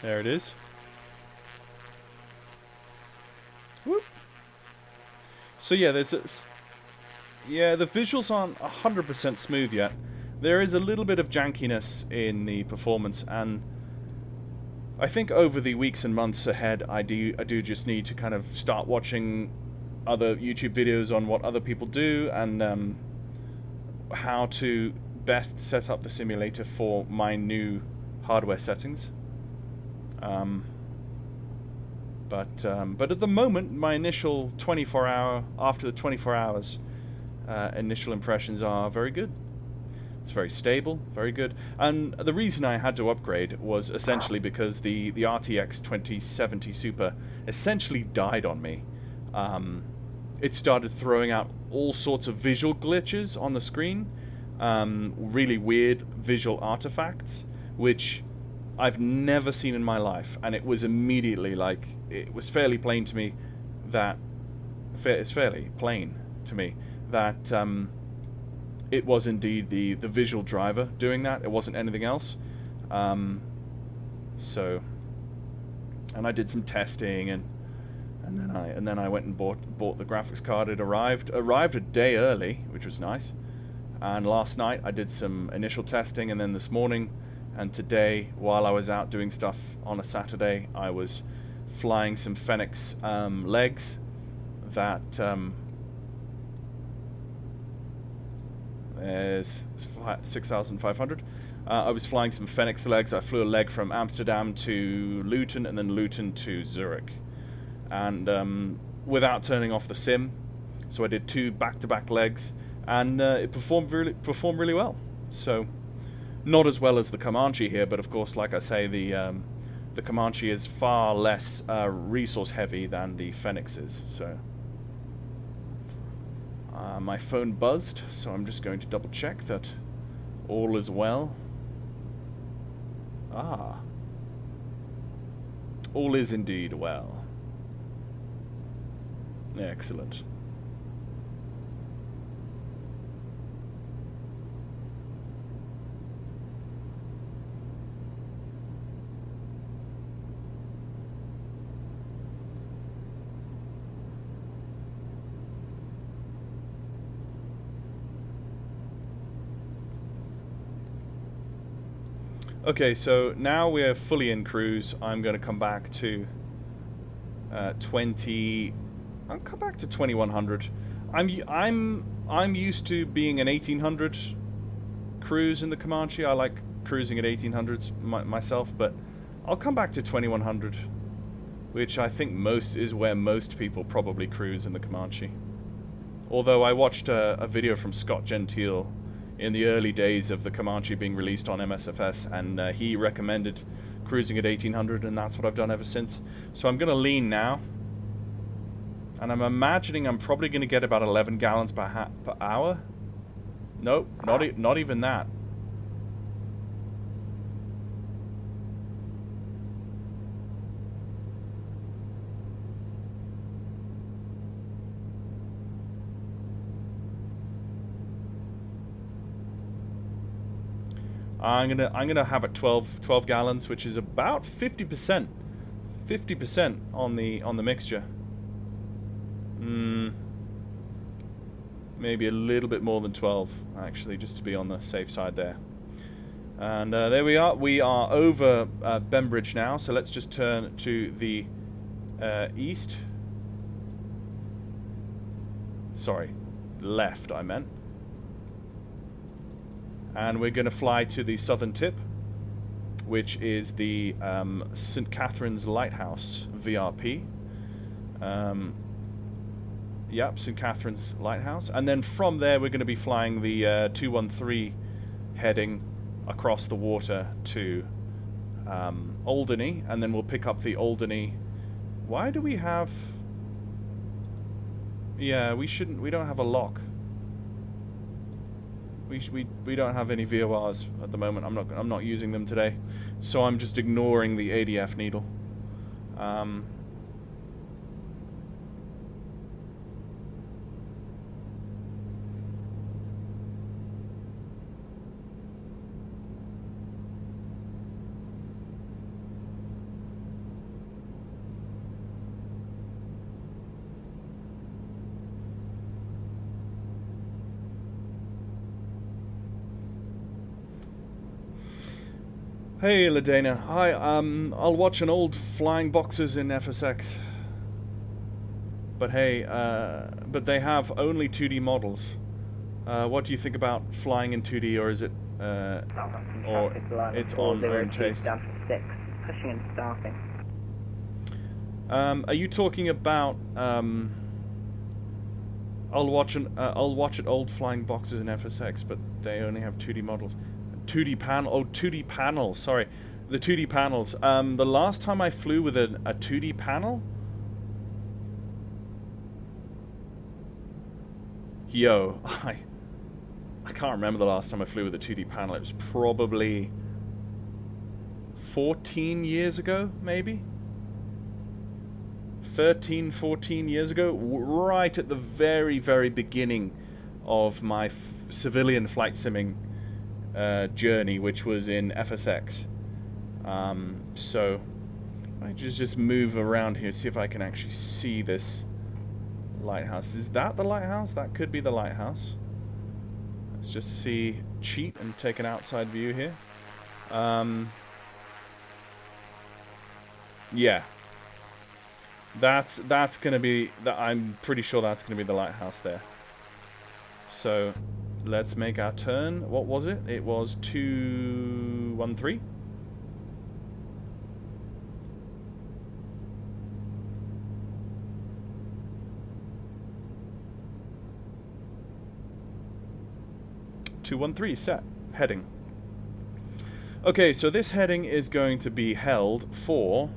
There it is. Whoop. So yeah, there's a... Yeah, the visuals aren't 100% smooth yet. There is a little bit of jankiness in the performance, and I think over the weeks and months ahead, I do just need to kind of start watching other YouTube videos on what other people do, and how to best set up the simulator for my new hardware settings. But at the moment, my initial 24-hour, after the 24 hours, initial impressions are very good. It's very stable, very good. And the reason I had to upgrade was essentially because the RTX 2070 Super essentially died on me. It started throwing out all sorts of visual glitches on the screen, really weird visual artifacts, which I've never seen in my life. And it was immediately like, it was fairly plain to me that, it's fairly plain to me that it was indeed the visual driver doing that. It wasn't anything else. So, and I did some testing, and then I went and bought the graphics card. It arrived a day early, which was nice. And last night I did some initial testing, and then this morning And today, while I was out doing stuff on a Saturday, I was flying some Phoenix legs that is 6,500. I was flying some Phoenix legs. I flew a leg from Amsterdam to Luton and then Luton to Zurich, and without turning off the sim. So I did 2 back-to-back legs, and it performed really well. So not as well as the Comanche here, but of course, like I say, the Comanche is far less resource heavy than the Phoenix is. So my phone buzzed, so I'm just going to double check that all is well. Ah, all is indeed well. Excellent. Okay, so now we're fully in cruise. I'm going to come back to 20. I'll come back to 2100. I'm used to being an 1800 cruise in the Comanche. I like cruising at 1800s myself, but I'll come back to 2100, which I think is where most people probably cruise in the Comanche. Although I watched a video from Scott Gentile in the early days of the Comanche being released on MSFS, and he recommended cruising at 1800, and that's what I've done ever since. So I'm going to lean now, and I'm imagining I'm probably going to get about 11 gallons per hour. Nope, not even that. I'm gonna have it 12 gallons, which is about 50% on the mixture. Maybe a little bit more than 12 actually, just to be on the safe side there. And there we are. We are over Bembridge now, so let's just turn to the east. Sorry, left I meant. And we're going to fly to the southern tip, which is the St. Catherine's Lighthouse, VRP. Yep, St. Catherine's Lighthouse. And then from there, we're going to be flying the 213 heading across the water to Alderney. And then we'll pick up the Alderney. Why do we have... Yeah, we don't have a lock. We don't have any VORs at the moment. I'm not using them today, so I'm just ignoring the ADF needle. Hey, Ladena. Hi, I'll watch an old Flying Boxers in FSX. But hey, but they have only 2D models. What do you think about flying in 2D, or is it, or it's on own taste? Down to 6, pushing and starting. Are you talking about, I'll watch an old Flying Boxers in FSX, but they only have 2D models. 2D panels, sorry. The 2D panels. The last time I flew with a 2D panel... Yo, I can't remember the last time I flew with a 2D panel. It was probably 14 years ago, maybe? 13, 14 years ago, right at the very, very beginning of my civilian flight simming journey, which was in FSX. So I just move around here, see if I can actually see this lighthouse. Is that the lighthouse? That could be the lighthouse. Let's just cheat and take an outside view here. Yeah. That's gonna be I'm pretty sure that's gonna be the lighthouse there. So let's make our turn. What was it? It was 213. Set. Heading. Okay, so this heading is going to be held for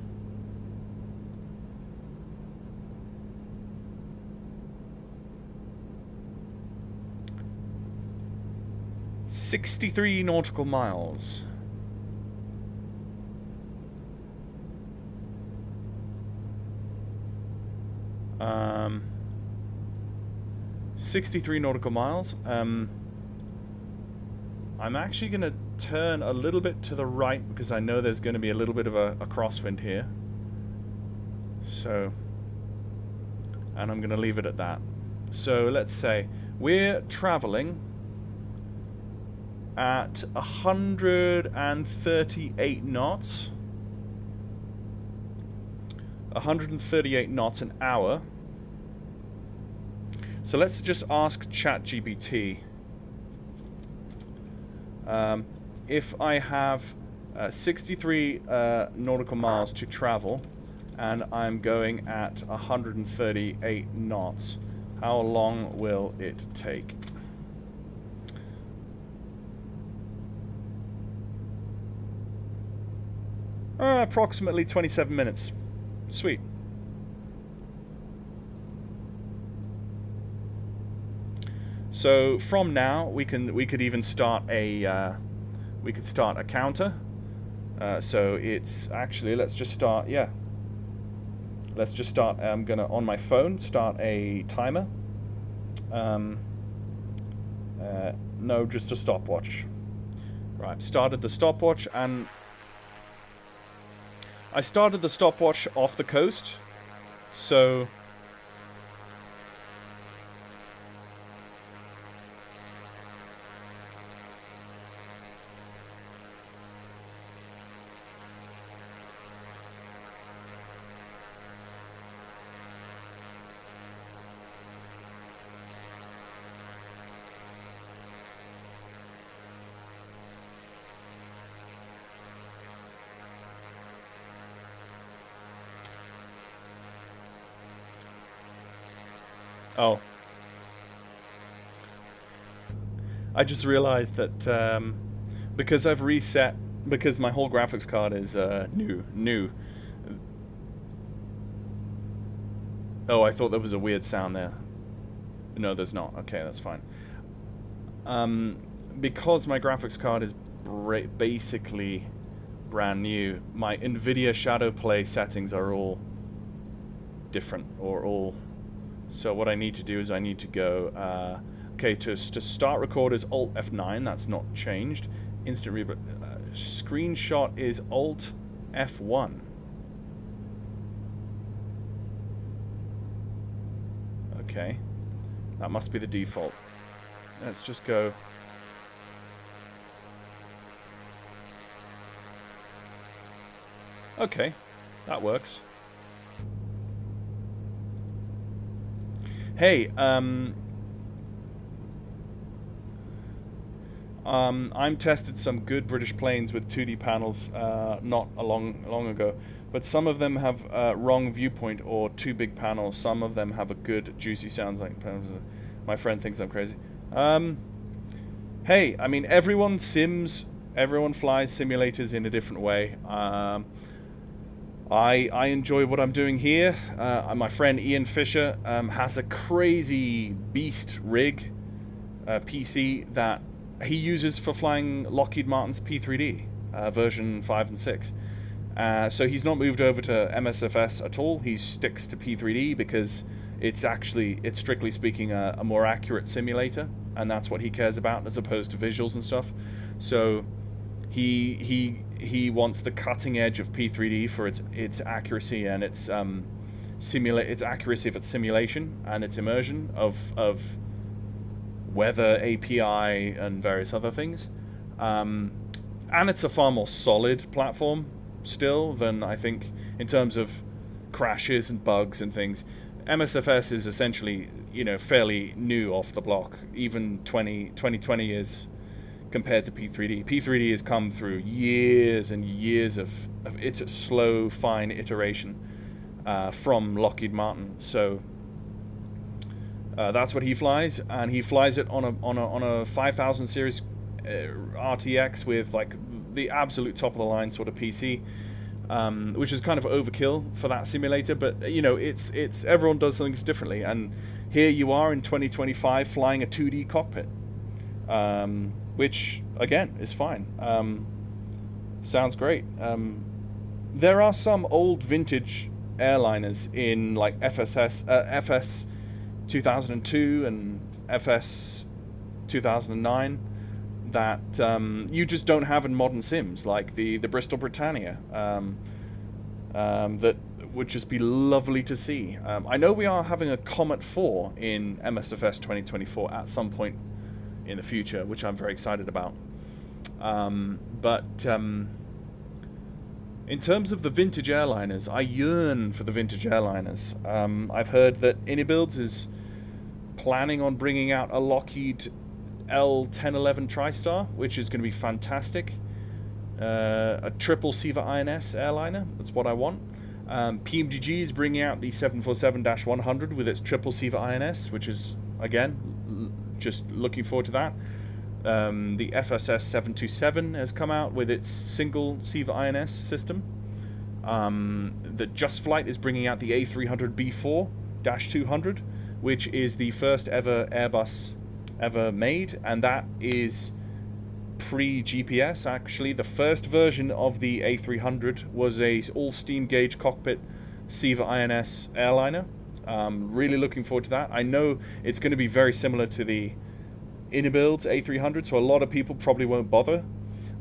63 nautical miles. Um, 63 nautical miles. I'm actually going to turn a little bit to the right because I know there's going to be a little bit of a crosswind here. So, and I'm going to leave it at that. So let's say we're traveling at 138 knots. 138 knots an hour. So let's just ask ChatGPT. If I have 63 nautical miles to travel and I'm going at 138 knots, how long will it take? Approximately 27 minutes. Sweet. So from now we could even start a counter. So it's actually, let's just start. Yeah. Let's just start. I'm gonna on my phone start a timer. No, just a stopwatch. Right. Started the stopwatch, and I started the stopwatch off the coast. So. Oh. I just realized that because I've reset, because my whole graphics card is new. Oh, I thought there was a weird sound there. No, there's not. Okay, that's fine. Because my graphics card is basically brand new, my NVIDIA Shadowplay settings are all different, or all. So what I need to do is I need to go, okay, to start record is Alt F9, that's not changed. Instant screenshot is Alt F1. Okay, that must be the default. Let's just go. Okay, that works. Hey, I'm tested some good British planes with 2D panels not long ago, but some of them have wrong viewpoint or too big panels. Some of them have a good juicy sounds like. My friend thinks I'm crazy. Hey, I mean everyone flies simulators in a different way. I enjoy what I'm doing here. My friend Ian Fisher has a crazy beast rig, PC, that he uses for flying Lockheed Martin's P3D, version 5 and 6. So he's not moved over to MSFS at all. He sticks to P3D because it's strictly speaking, a more accurate simulator, and that's what he cares about as opposed to visuals and stuff. So he wants the cutting edge of P3D for its accuracy and its accuracy of its simulation and its immersion of weather API and various other things. And and it's a far more solid platform still than I think in terms of crashes and bugs and things. MSFS is essentially, you know, fairly new off the block, even 2020 years compared to P3D. P3D has come through years and years of slow, fine iteration from Lockheed Martin. So that's what he flies, and he flies it on a 5000 series RTX with like the absolute top of the line sort of PC, which is kind of overkill for that simulator. But you know, it's everyone does things differently, and here you are in 2025 flying a 2D cockpit, which again is fine. Sounds great. There are some old vintage airliners in like FS 2002 and FS 2009 that you just don't have in modern sims, like the Bristol Britannia, that would just be lovely to see. I know we are having a Comet 4 in MSFS 2024 at some point in the future, which I'm very excited about. But in terms of the vintage airliners, I yearn for the vintage airliners. I've heard that Inibuilds is planning on bringing out a Lockheed L1011 TriStar, which is going to be fantastic. A triple SIVA INS airliner, that's what I want. PMDG is bringing out the 747-100 with its triple SIVA INS, which is, again, just looking forward to that. The FSS-727 has come out with its single SIVA INS system. The Just Flight is bringing out the A300B4-200, which is the first ever Airbus ever made, and that is pre-GPS. Actually, the first version of the A300 was a all-steam gauge cockpit SIVA INS airliner. Really looking forward to that. I know it's going to be very similar to the Inibuilds A300, so a lot of people probably won't bother,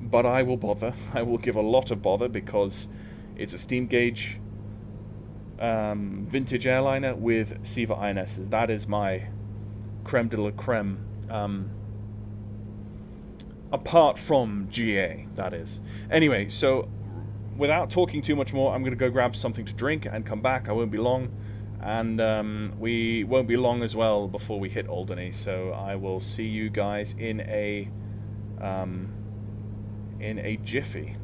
but I will bother. I will give a lot of bother because it's a steam gauge vintage airliner with SIVA INSs. That is my creme de la creme. Apart from GA, that is. Anyway, so without talking too much more, I'm going to go grab something to drink and come back. I won't be long, and we won't be long as well before we hit Alderney. So I will see you guys in a jiffy.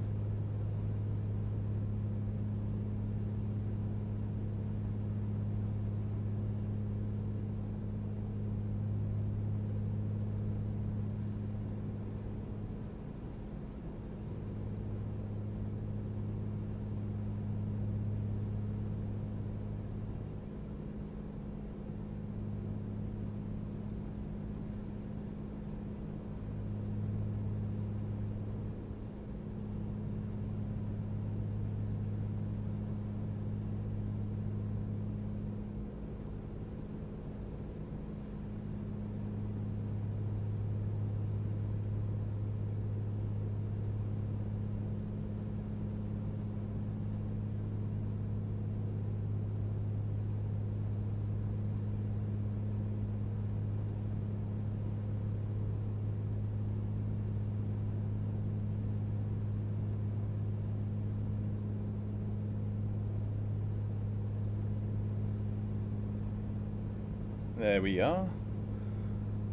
There we are.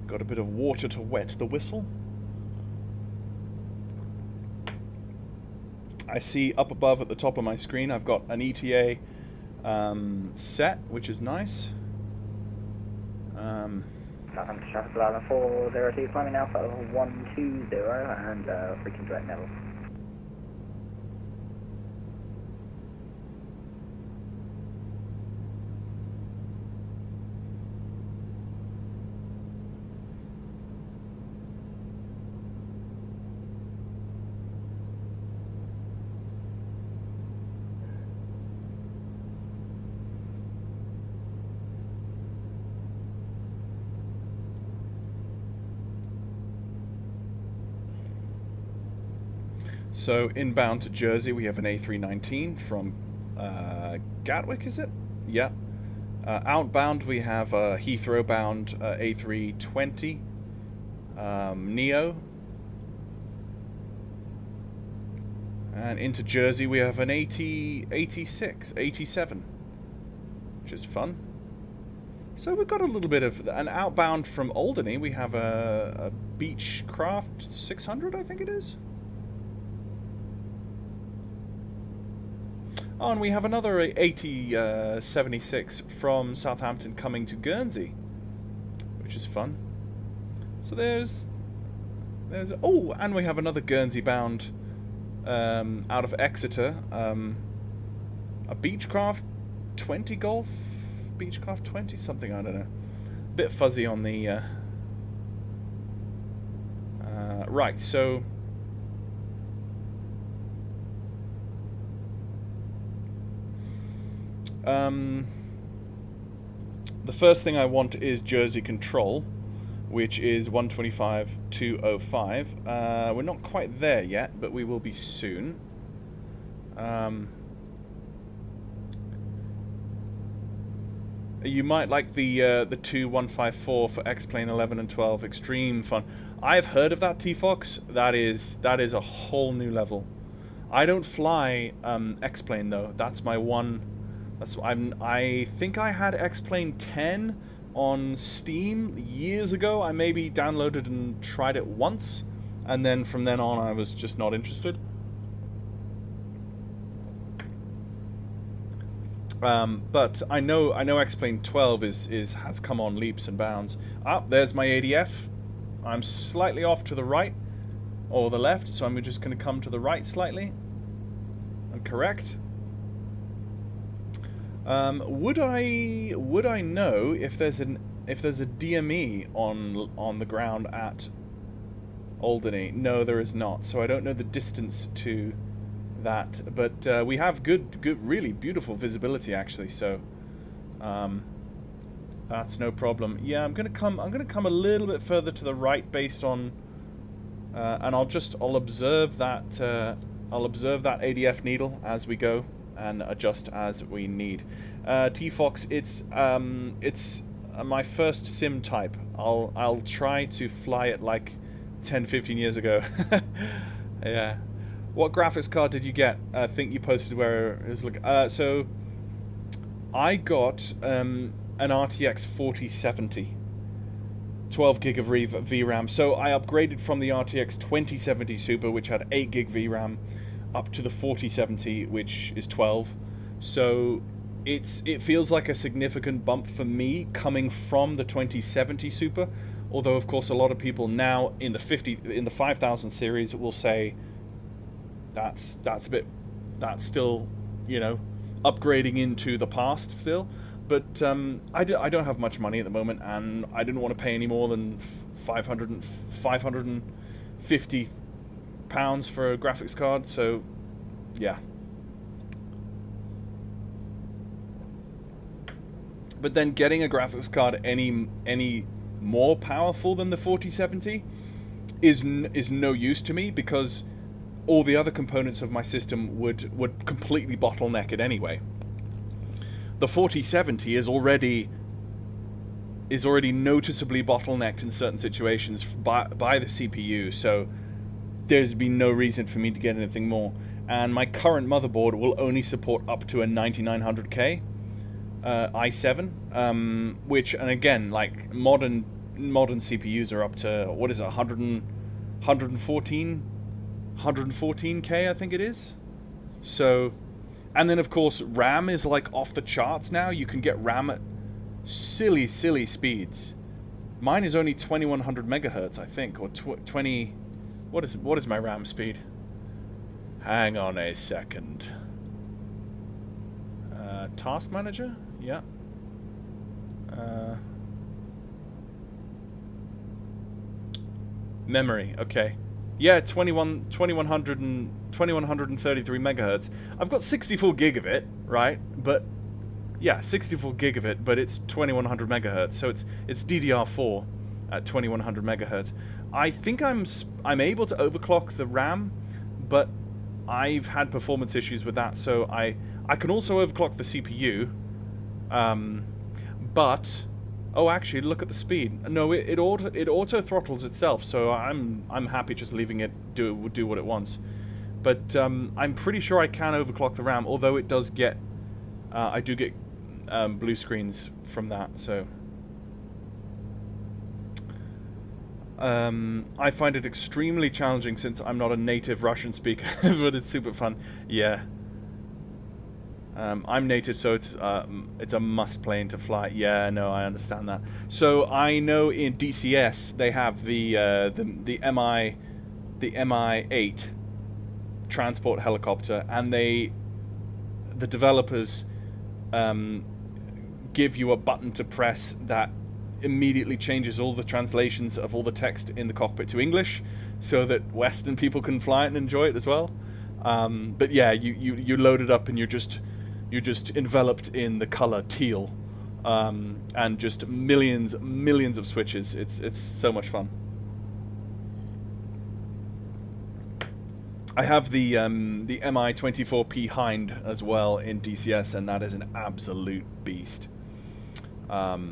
Got a bit of water to wet the whistle. I see up above at the top of my screen I've got an ETA set, which is nice. Southampton traffic alarm 402 climbing now for 120 and freaking direct level. So inbound to Jersey, we have an A319 from Gatwick, is it? Yeah. Outbound, we have a Heathrow-bound A320 Neo. And into Jersey we have an 87, which is fun. So we've got a little bit of... And outbound from Alderney we have a Beechcraft 600, I think it is. Oh, and we have another 76 from Southampton coming to Guernsey, which is fun. So there's oh, and we have another Guernsey bound out of Exeter, a Beechcraft 20 Golf, Beechcraft 20 something, I don't know. Bit fuzzy on the right. So the first thing I want is Jersey Control, which is 125.205. We're not quite there yet, but we will be soon. You might like the 2154 for X-Plane 11 and 12. Extreme fun. I've heard of that, T-Fox. That is a whole new level. I don't fly X-Plane though. That's my one. I think I had X-Plane 10 on Steam years ago. I maybe downloaded and tried it once, and then from then on I was just not interested. But I know X-Plane 12 has come on leaps and bounds. Ah, there's my ADF. I'm slightly off to the right or the left, so I'm just going to come to the right slightly and correct. Would I know if there's a DME on the ground at Alderney? No, there is not. So I don't know the distance to that, but we have good, really beautiful visibility actually. So that's no problem. Yeah, I'm gonna come a little bit further to the right based on, and I'll observe that ADF needle as we go, and adjust as we need. T-Fox, it's my first sim type. I'll try to fly it like 10-15 years ago. Yeah. What graphics card did you get? I think you posted where it was looking. So I got an RTX 4070, 12 gig of VRAM. So I upgraded from the RTX 2070 Super, which had 8 gig VRAM, up to the 4070, which is 12. So it feels like a significant bump for me coming from the 2070 Super. Although of course a lot of people now in the 5000 series will say that's still, you know, upgrading into the past still. But I don't have much money at the moment, and I didn't want to pay any more than 550 pounds for a graphics card. So yeah. But then getting a graphics card any more powerful than the 4070 is no use to me, because all the other components of my system would completely bottleneck it anyway. The 4070 is already noticeably bottlenecked in certain situations by the CPU, so there's been no reason for me to get anything more. And my current motherboard will only support up to a 9900K i7, which, and again, like modern CPUs are up to, what is it, 114K, I think it is. So, and then of course RAM is like off the charts now. You can get RAM at silly speeds. Mine is only 2100 megahertz, I think, or 20. What is my RAM speed? Hang on a second. Task manager, yeah. Memory, okay. Yeah, 2133 megahertz. I've got 64 gig of it, right? But yeah, 64 gig of it, but it's 2100 megahertz. So it's DDR4 at 2100 megahertz. I think I'm able to overclock the RAM, but I've had performance issues with that. So I can also overclock the CPU. But oh, actually, look at the speed. No, it auto throttles itself, so I'm happy just leaving it do what it wants. But I'm pretty sure I can overclock the RAM, although it does get... I do get blue screens from that, so... I find it extremely challenging since I'm not a native Russian speaker, but it's super fun. Yeah. I'm native, so it's a must plane to fly. Yeah, no, I understand that. So I know in DCS they have the MI8 transport helicopter, and the developers give you a button to press that immediately changes all the translations of all the text in the cockpit to English, so that Western people can fly it and enjoy it as well. But yeah, you load it up and you're just enveloped in the color teal, and just millions of switches. It's so much fun. I have the MI24P Hind as well in DCS, and that is an absolute beast.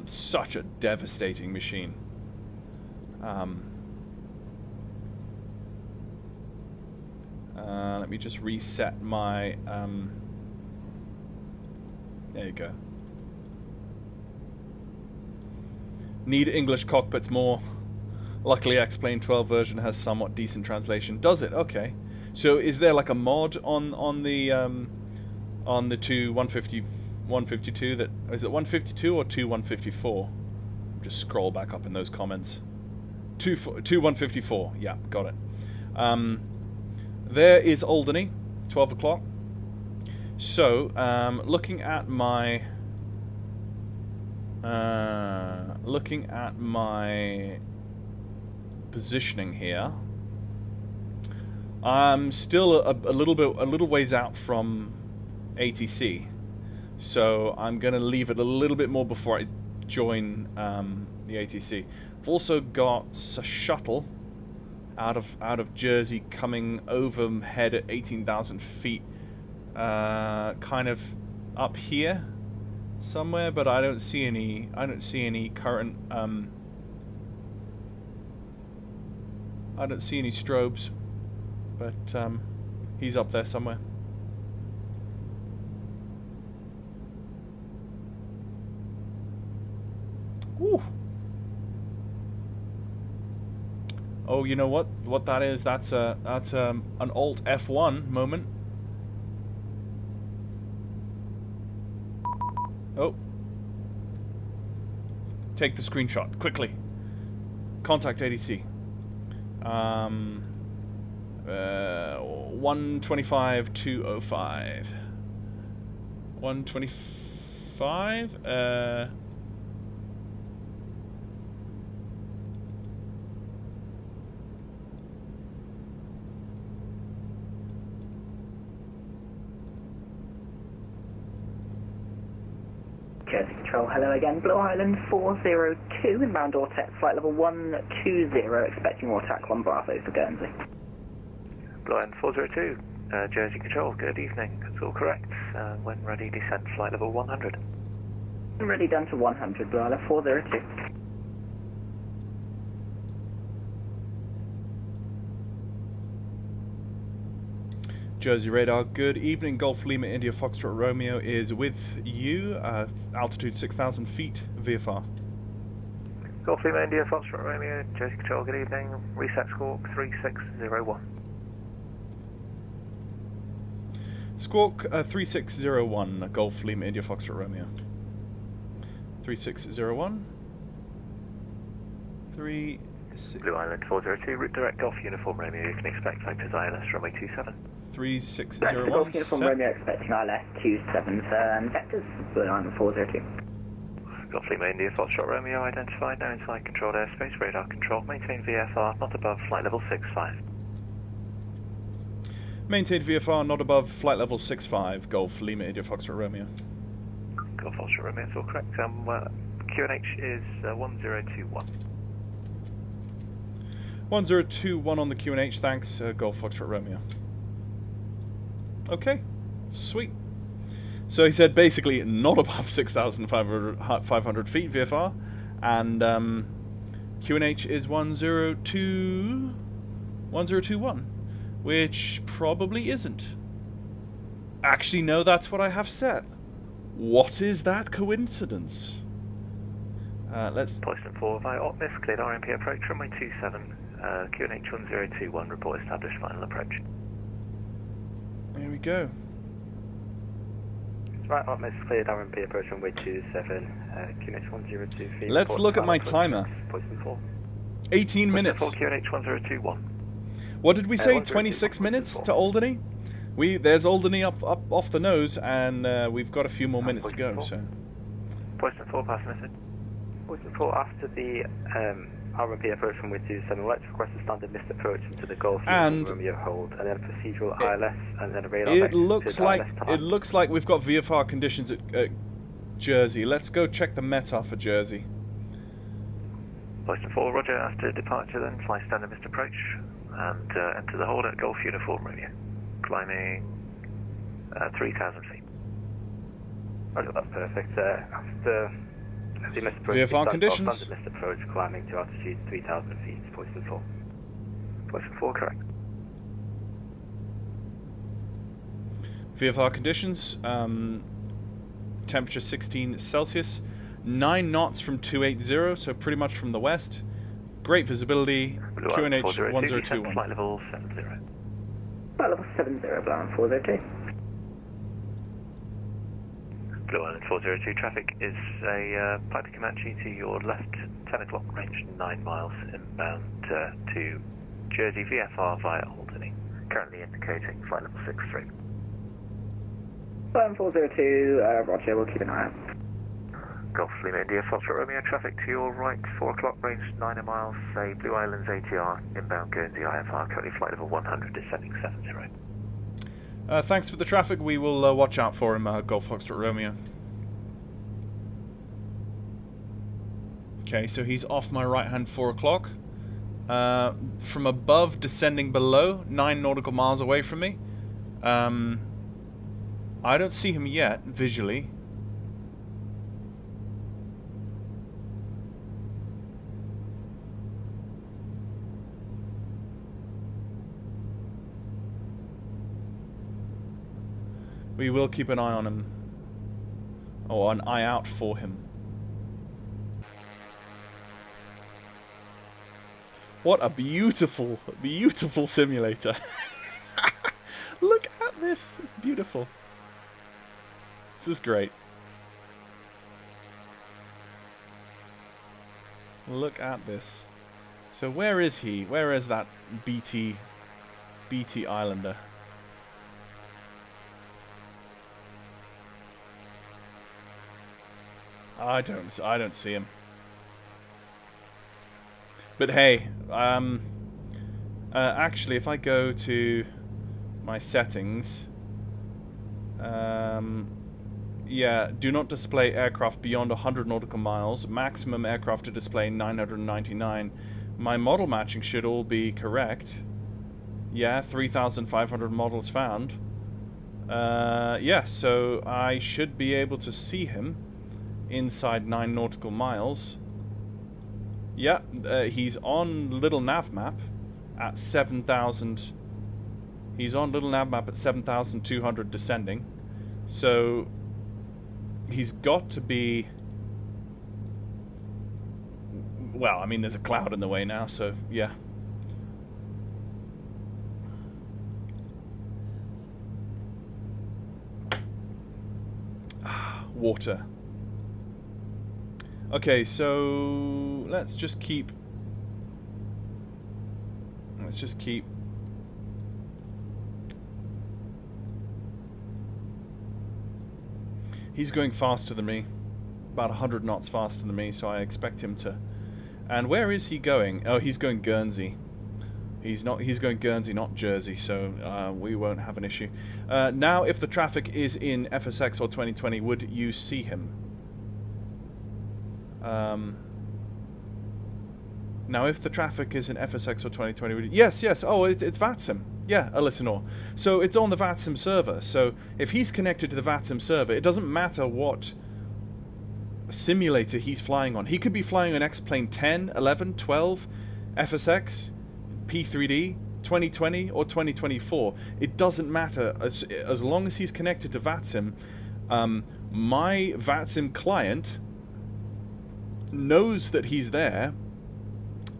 Such a devastating machine. Let me just reset my... there you go. Need English cockpits more. Luckily, X-Plane 12 version has somewhat decent translation. Does it? Okay. So is there like a mod on the 152 that... Is it 152 or 154? Just scroll back up in those comments. 154. Yeah, got it. There is Alderney, 12 o'clock. So, looking at my positioning here, I'm still a little ways out from ATC, so I'm gonna leave it a little bit more before I join the ATC. I've also got a shuttle out of Jersey coming overhead at 18,000 feet. Kind of up here somewhere, but I don't see any current I don't see any strobes, but he's up there somewhere. Woo. Oh, you know what that is? That's an Alt F1 moment. Oh. Take the screenshot, quickly. Contact ADC. 125.205. 125? Jersey Control, hello again. Blue Island 402, inbound Ortex, flight level 120, expecting more attack 1 Bravo for Guernsey. Blue Island 402, Jersey Control, good evening. That's all correct. When ready, descend flight level 100. Ready done to 100, Blue Island 402. Jersey Radar, good evening. Golf Lima India Foxtrot Romeo is with you. Altitude 6,000 feet, VFR. Golf Lima India Foxtrot Romeo, Jersey Control, good evening. Reset Squawk 3601. Squawk 3601, Golf Lima India Foxtrot Romeo. 3601. Blue Island 402, route direct Golf Uniform Romeo. You can expect vectors ILS runway 27. 3601. Golf Uniform Romeo expecting ILS 27 and vectors, Blue Island 402. Golf Lima India Foxtrot Romeo identified, now inside controlled airspace, radar control, maintain VFR, not above flight level 65. Maintain VFR, not above flight level 65, Golf Lima India Foxtrot Romeo. Golf Foxtrot Romeo, that's all correct. QNH is 1021. 1021 on the QNH, thanks, Golf Foxtrot Romeo. Okay, sweet. So he said basically not above 6,500 feet VFR, and QNH is 1021. which probably isn't. Actually, no, that's what I have set. What is that coincidence? Let's... Poisson 4 via Optimus, cleared RMP approach, runway 27, QNH 1021, report established, final approach. There we go. Right, Optimus, cleared RMP approach, runway 27, QNH 102 feet. Let's look at my timer. Poisson 4. 18 minutes. Poisson 4, QNH 1021. What did we say? 102, 26 minutes 4. to Alderney? There's Alderney up off the nose, and we've got a few more minutes to go. So. Poisson 4, pass message. Poisson 4, after the RMP approach runway 27, let's request a standard missed approach into the Gulf And Romeo hold, and then procedural ILS, and then a radar. It looks like we've got VFR conditions at Jersey. Let's go check the METAR for Jersey. Poisson 4, roger, after departure then, fly standard missed approach, and enter the hold at Golf Uniform Romeo. Climbing 3,000 feet. Roger, that's perfect. After the missed approach, VFR conditions. standard missed approach, climbing to altitude 3,000 feet, Poisson 4. Poisson 4, correct. VFR conditions. Temperature 16 Celsius. 9 knots from 280, so pretty much from the west. Great visibility. QNH 1021. Flight level 70. Flight level 70, Blue Island 402. Blue Island 402, traffic is a Piper Comanche to your left, 10 o'clock, range 9 miles, inbound to Jersey, VFR via Alderney. Currently indicating flight level 63. Flight level 402, roger, we'll keep an eye out. Golf Lima India, Foxtrot Romeo, traffic to your right, 4 o'clock, range 9 miles, say Blue Islands ATR, inbound Guernsey IFR, currently flight level 100, descending 70. Thanks for the traffic. We will watch out for him, Golf Foxtrot Romeo. Okay, so he's off my right hand 4 o'clock. From above, descending below, 9 nautical miles away from me. I don't see him yet, visually. We will keep an eye on him. Or an eye out for him. What a beautiful, beautiful simulator. Look at this. It's beautiful. This is great. Look at this. So where is he? Where is that BT Islander? I don't see him. But hey, actually, if I go to my settings, yeah, do not display aircraft beyond 100 nautical miles. Maximum aircraft to display 999. My model matching should all be correct. Yeah, 3,500 models found. Yeah, so I should be able to see him inside 9 nautical miles. Yeah, he's on little nav map at 7,000. He's on little nav map at 7,200 descending. So he's got to be. Well, I mean, there's a cloud in the way now, so yeah. Water. Okay, so let's just keep. He's going faster than me, about 100 knots faster than me, so I expect him to. And where is he going? Oh, he's going Guernsey. He's going Guernsey, not Jersey, so we won't have an issue. Now, if the traffic is in FSX or 2020, would you see him? Now, if the traffic is in FSX or 2020, would you... Yes. Oh, it's VATSIM. Yeah, Elsinore. So it's on the VATSIM server. So if he's connected to the VATSIM server, it doesn't matter what simulator he's flying on. He could be flying on X-Plane 10, 11, 12, FSX, P3D, 2020 or 2024. It doesn't matter. As long as he's connected to VATSIM, my VATSIM client knows that he's there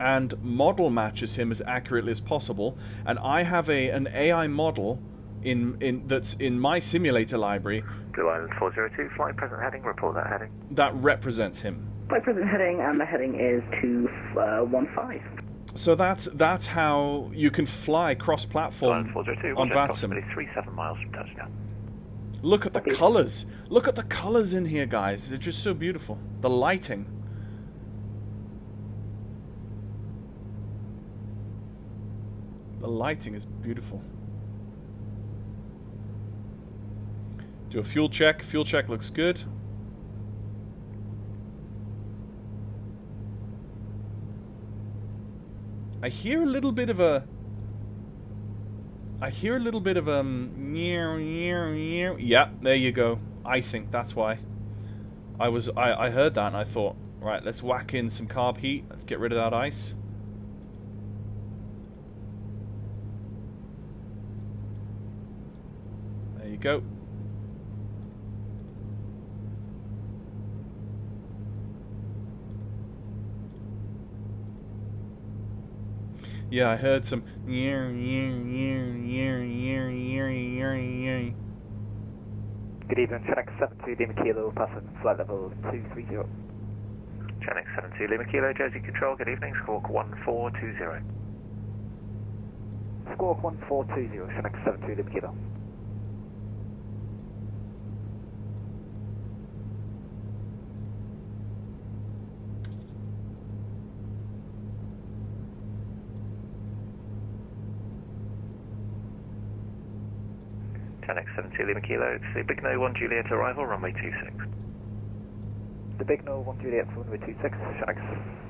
and model matches him as accurately as possible. And I have an AI model that's in my simulator library. Blue Island 402, flight present heading, report that heading. That represents him. Flight present heading, and the heading is 215. So that's how you can fly cross-platform Blue Island 402, on VATSIM. approximately 37 miles from touchdown. Look at the colors. Look at the colors in here, guys. They're just so beautiful. The lighting. The lighting is beautiful. Do a fuel check. Fuel check looks good. I hear a little bit of a... Yeah, there you go. Icing, that's why. I heard that and I thought, right, let's whack in some carb heat. Let's get rid of that ice. There you go. Yeah, I heard some. Good evening, Chenex 72 Lima Kilo, passing flight level 230. Chenex 72 Lima Kilo, Jersey Control, good evening, squawk 1420. Squawk 1420, Chenex 72 Lima Kilo. Chenex 72 Lima Kilo, it's the Big No 1 Juliet arrival, runway 26. The Big No 1 Juliet, runway 26, Chenex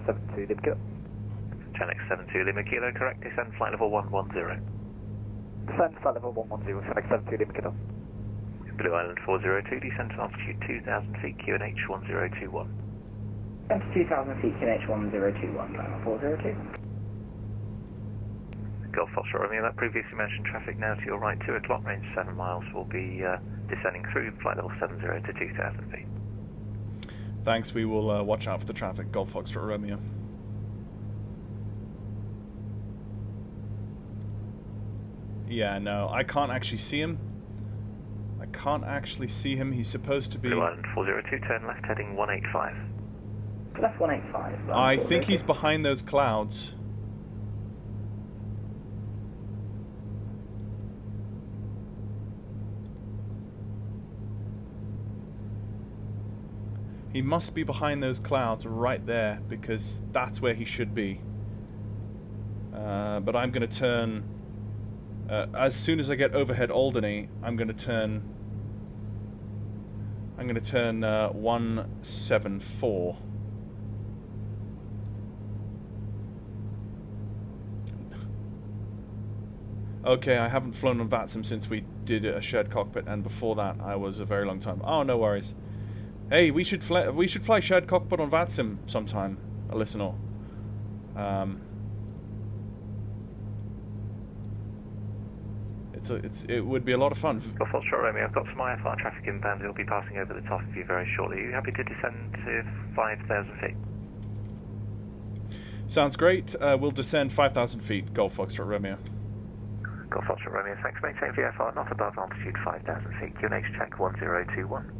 72 Lima Kilo. Chenex 72 Lima Kilo, correct, descend flight level 110. Descend flight level 110, Chenex 72 Lima Kilo. Blue Island 402, descend to altitude 2,000 feet, QNH 1021. That's 2,000 feet, QNH 1021, final 402. Golf Foxtrot Romeo, that previously mentioned traffic now to your right, 2 o'clock, range 7 miles, will be descending through flight level 70 to 2,000 feet. Thanks, we will watch out for the traffic. Golf Foxtrot Romeo. Yeah, no, I can't actually see him. I can't actually see him. He's supposed to be... Blue Island 402, turn left, heading 185. Left 185. I think he's behind those clouds. He must be behind those clouds right there, because that's where he should be. But I'm going to turn... as soon as I get overhead Alderney, I'm going to turn... 174. Okay, I haven't flown on VATSIM since we did a shared cockpit, and before that I was a very long time. Oh, no worries. Hey, we should fly shared cockpit on VATSIM sometime, a listener. It would be a lot of fun. Golf Foxtrot Romeo, I've got some IFR traffic inbound. It'll be passing over the top of you very shortly. Are you happy to descend to 5,000 feet? Sounds great. We'll descend 5,000 feet. Golf Foxtrot Romeo. Golf Foxtrot Romeo, thanks. Maintain VFR not above altitude 5,000 feet. QNH check 1021.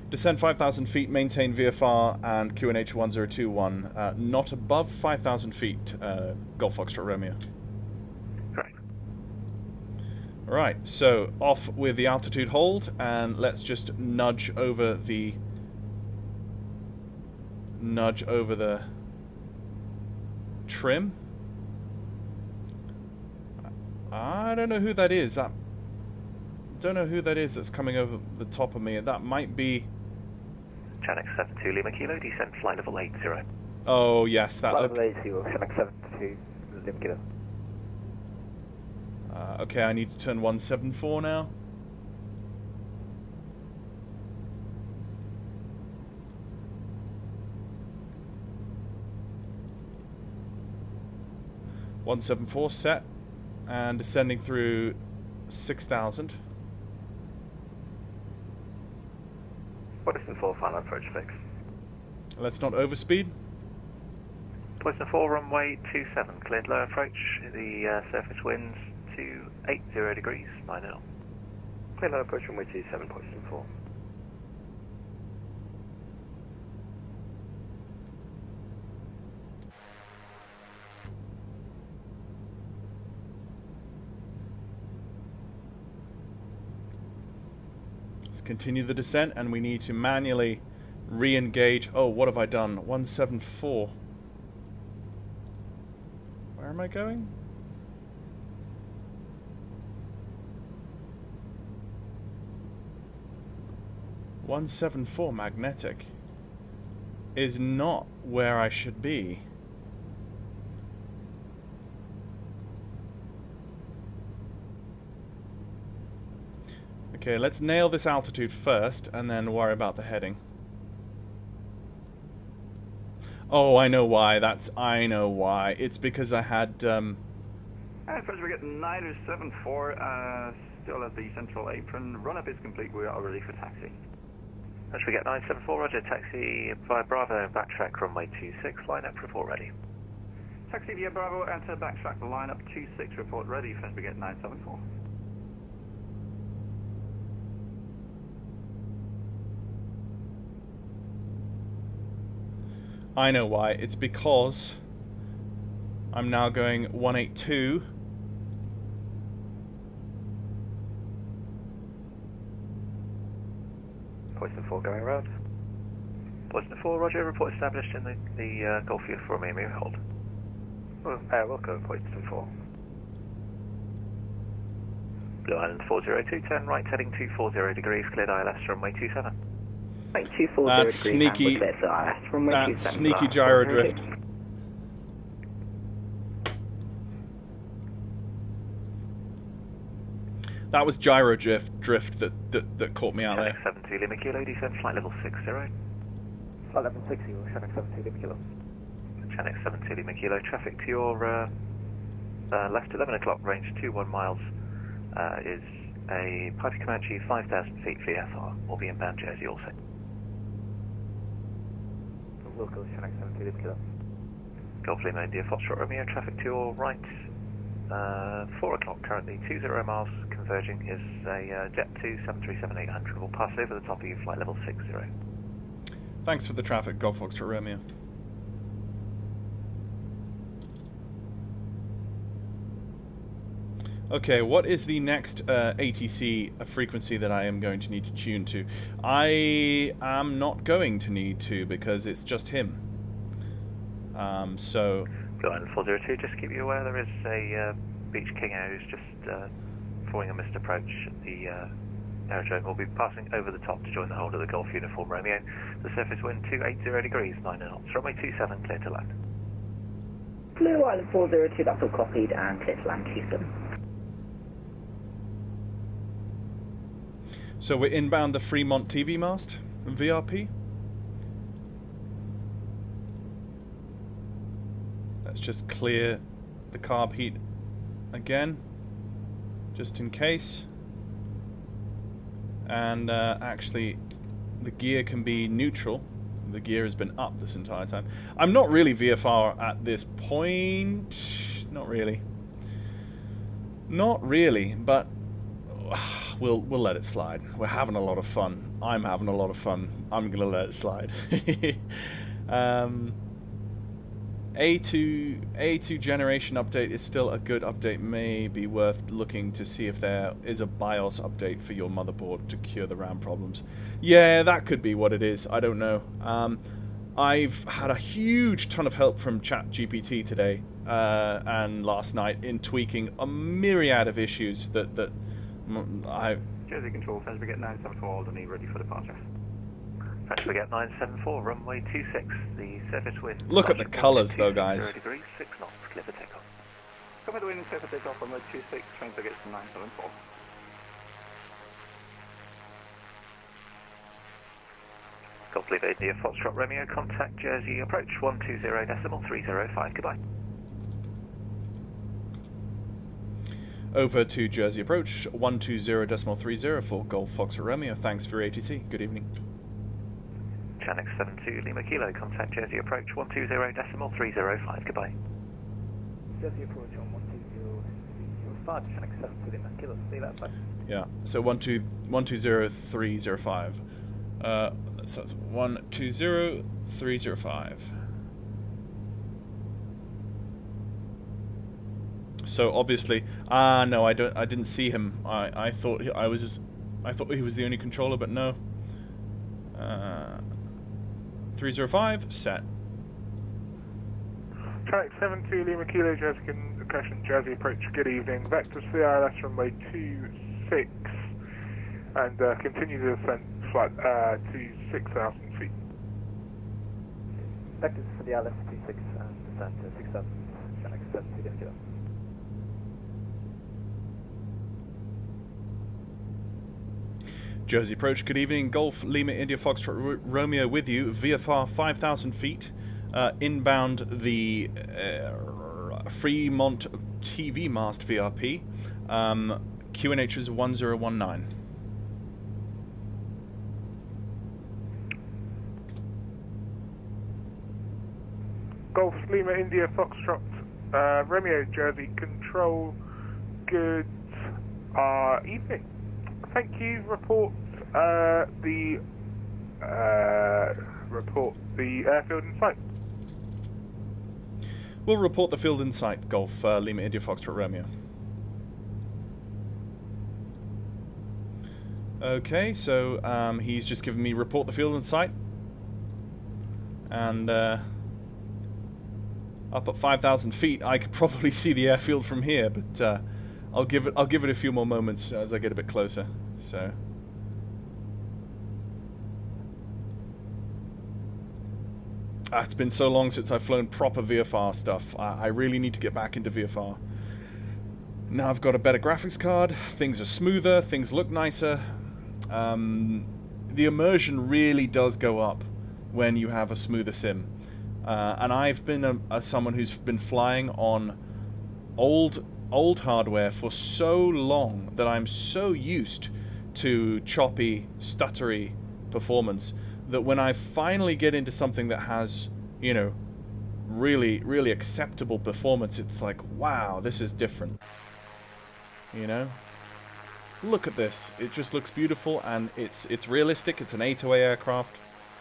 Descend 5,000 feet, maintain VFR and QNH 1021. Not above 5,000 feet, Golf Foxtrot Romeo. Correct. Right, so off with the altitude hold, and let's just nudge over the trim. I don't know who that is. Don't know who that is that's coming over the top of me. That might be... Chenex 72 Lima Kilo, descend flight level 80. Oh, yes. That. Flight level 80, Chenex 72 Lima Kilo. Okay, I need to turn 174 now. 174 set and descending through 6,000. Poison 4, final approach fix. Let's not overspeed. Poison 4, runway 27, cleared low approach. The surface winds 280 degrees, 9 knots. Clear low approach, runway 27, Poison 4. Continue the descent, and we need to manually re-engage. Oh, what have I done? 174. Where am I going? .174 magnetic is not where I should be. Okay, let's nail this altitude first, and then worry about the heading. Oh, I know why. I know why. It's because I had, First we get 9074, still at the central apron. Run-up is complete, we are ready for taxi. First we get 974, roger, taxi via Bravo, backtrack, runway 26, line up, report ready. Taxi via Bravo, enter backtrack, line up 26, report ready. First we get 974. I know why. It's because I'm now going 182. Poison 4 going around. Poison 4, roger, report established in the Gulf Uniform Romeo, hold. Welcome, Poison 4. Blue Island 402, turn right, heading 240 degrees, cleared ILS, runway 27. Right, 240 That's degrees, sneaky. and we're clear for ILS, runway That's 27 sneaky for gyro ILS. drift. That was gyro drift that caught me out there. Channel 72 Lima Kilo, descend flight level 60. Flight level 60, Channel 72 Lima Kilo. Channel 72 Lima Kilo, traffic to your left 11 o'clock, range 21 miles, is a Piper Comanche 5,000 feet VFR, will be inbound Jersey also. Local, Channel 72 Lima Kilo. Golf Lima India Foxtrot Romeo, traffic to your right, 4 o'clock currently, 20 miles, converging, is a Jet 2 737-800, will pass over the top of you, flight level 60. Thanks for the traffic, Golf Foxtrot Romeo. Okay, what is the next ATC frequency that I am going to need to tune to? I am not going to need to because it's just him. So... Blue Island 402, just to keep you aware, there is a Beach King Air who's just forming a missed approach. The aerodrome will be passing over the top to join the hold of the Gulf Uniform Romeo. The surface wind 280 degrees, 9 knots. Runway 27, clear to land. Blue Island 402, that's all copied, and clear to land 27. So we're inbound the Fremont TV mast, VRP. Let's just clear the carb heat again, just in case. And actually, the gear can be neutral. The gear has been up this entire time. I'm not really VFR at this point. Not really. Not really, but we'll let it slide. We're having a lot of fun. I'm having a lot of fun. I'm gonna let it slide. A2 generation update is still a good update. May be worth looking to see if there is a BIOS update for your motherboard to cure the RAM problems. Yeah, that could be what it is. I don't know. I've had a huge ton of help from ChatGPT today and last night in tweaking a myriad of issues that I... Jersey Control, French Brigade 974 Alderney, ready for departure. French Brigade 974, runway 26, the surface wind. Look at the colours though, guys. 0 degrees, 6 knots, clear for takeoff. Come with the wind, clear for takeoff, runway 26, French Brigade 974. Golf Lima India Foxtrot Romeo, contact Jersey approach 120.305, goodbye. Over to Jersey approach, 120.30 for Golf Foxtrot Romeo. Thanks for your ATC. Good evening. Channel 72 Lima Kilo, contact Jersey approach 120.305. Goodbye. Jersey approach on 120.305, Channel 72 Lima Kilo, see that back. Yeah, so 120.305. So that's 120.305. So obviously, no, I didn't see him. I thought he was the only controller, but no. 305 set. Track 72 Lima Kilo, Jersey concussion, Jersey approach, good evening. Vector CILS runway 26 and continue the descent flight to 6,000 feet. Vector CILS 26 and descent to 6,000, Channel 72 Lima Kilo. Jersey approach, good evening. Golf Lima India Foxtrot Romeo with you. VFR 5,000 feet. Inbound the Fremont TV mast VRP. QNH is 1019. Golf Lima India Foxtrot Romeo Jersey control, good evening. Thank you. Report the airfield in sight. We'll report the field in sight. Golf Lima India Foxtrot Romeo. Okay, so he's just given me report the field in sight, and up at 5,000 feet, I could probably see the airfield from here, but I'll give it a few more moments as I get a bit closer. So. It's been so long since I've flown proper VFR stuff. I really need to get back into VFR. Now I've got a better graphics card, things are smoother, things look nicer. The immersion really does go up when you have a smoother sim. And I've been someone who's been flying on old hardware for so long that I'm so used to choppy, stuttery performance that when I finally get into something that has, you know, really, really acceptable performance, it's like, wow, this is different. You know? Look at this. It just looks beautiful, and it's realistic. It's an A2A aircraft.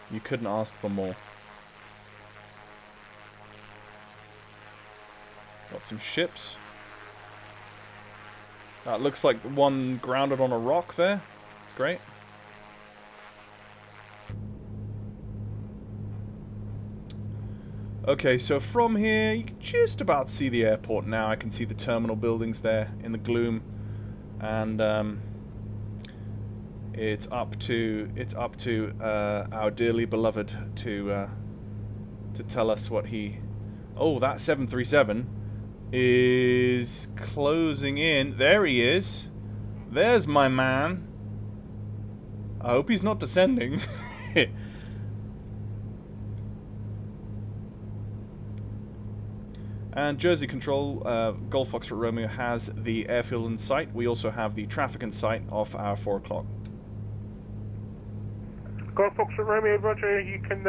You couldn't ask for more. Got some ships. That looks like one grounded on a rock there. It's great. Okay, so from here, you can just about see the airport now. I can see the terminal buildings there in the gloom. And it's up to our dearly beloved to tell us what he... Oh, that 737 is closing in. There he is. There's my man. I hope he's not descending. And Jersey Control, Golf Foxtrot Romeo has the airfield in sight. We also have the traffic in sight off our 4 o'clock. Golf Foxtrot Romeo, roger, you can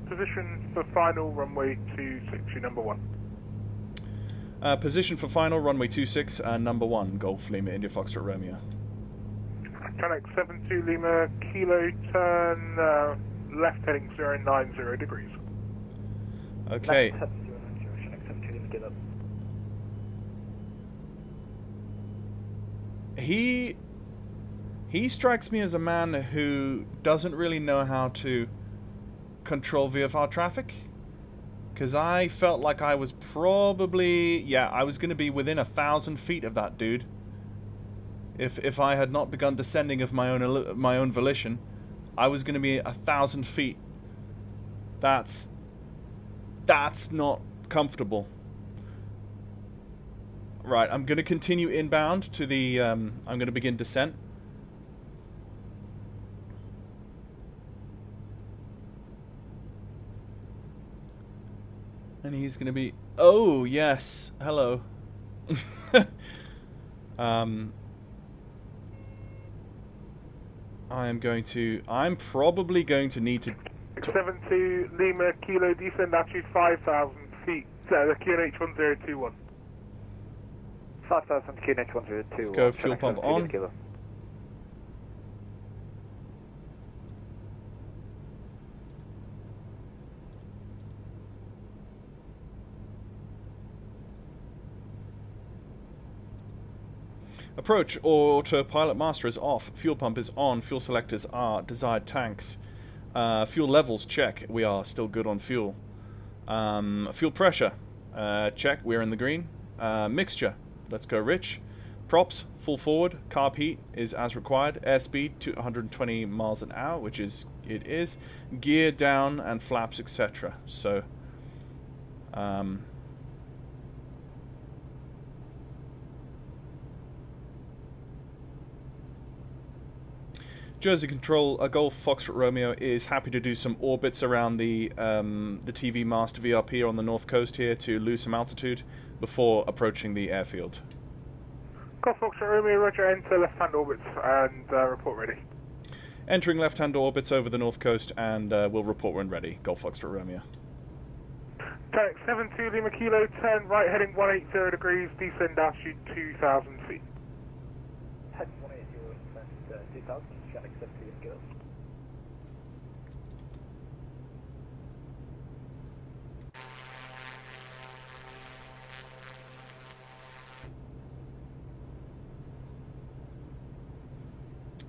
position for final runway 26, your number 1. Position for final, runway 26, number 1, Golf Lima India Foxtrot Romeo. Channel 72 Lima, Kilo, turn left heading 090 degrees. Okay. He strikes me as a man who doesn't really know how to control VFR traffic. Because I felt like I was probably... Yeah, I was going to be within 1,000 feet of that dude. If I had not begun descending of my own volition, I was going to be 1,000 feet. That's not comfortable. Right, I'm going to continue inbound to the... I'm going to begin descent. And he's going to be... Oh, yes. Hello. I'm probably going to need to... 72 Lima Kilo, descend altitude 5,000 feet. The QNH 1021. 5,000 QNH 1021. Let's go, fuel pump on. Kilo. Approach, autopilot master is off, fuel pump is on, fuel selectors are desired tanks. Fuel levels, check, we are still good on fuel. Fuel pressure, check, we're in the green. Mixture, let's go rich. Props, full forward, carb heat is as required. Airspeed, 220 miles an hour, which is, it is. Gear down and flaps, etc. So, Jersey Control, a Golf Foxtrot Romeo is happy to do some orbits around the TV mast VRP on the north coast here to lose some altitude before approaching the airfield. Golf Foxtrot Romeo, roger, enter left-hand orbits and report ready. Entering left-hand orbits over the north coast and we'll report when ready. Golf Foxtrot Romeo. Tank 72 Lima Kilo, turn right heading 180 degrees, descend altitude 2,000 feet. Heading 180, descend 2,000, traffic 72 Kilo.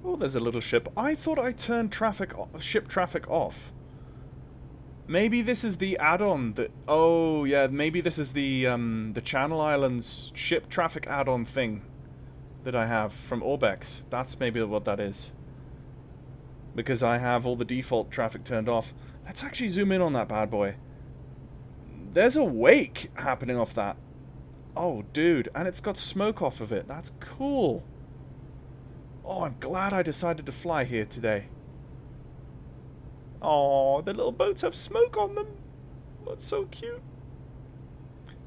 Oh, there's a little ship. I thought I turned ship traffic off. Maybe this is the add-on that... Oh, yeah, maybe this is the Channel Islands ship traffic add-on thing that I have from Orbex. That's maybe what that is. Because I have all the default traffic turned off. Let's actually zoom in on that bad boy. There's a wake happening off that. Oh, dude. And it's got smoke off of it. That's cool. Oh, I'm glad I decided to fly here today. Oh, the little boats have smoke on them. That's so cute.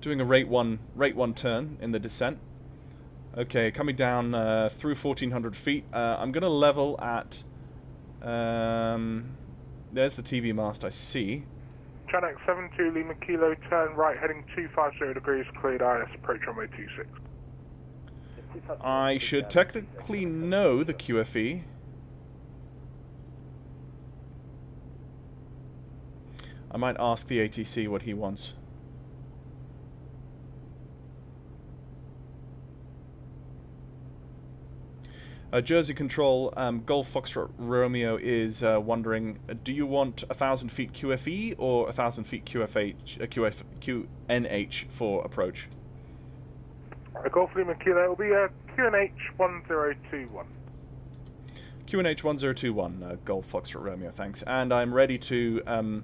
Doing a rate one turn in the descent. Okay, coming down through 1,400 feet. I'm going to level at... there's the TV mast I see. Channel 72 Lima Kilo, turn right heading 250 degrees, cleared IS, approach runway 26. I should technically know the QFE. I might ask the ATC what he wants. Jersey Control, Golf Foxtrot Romeo is wondering, do you want 1,000 feet QFE or 1,000 feet QNH for approach? Golf Lima Kilo, it will be a QNH 1021. QNH 1021, Golf Foxtrot Romeo, thanks. And I'm ready to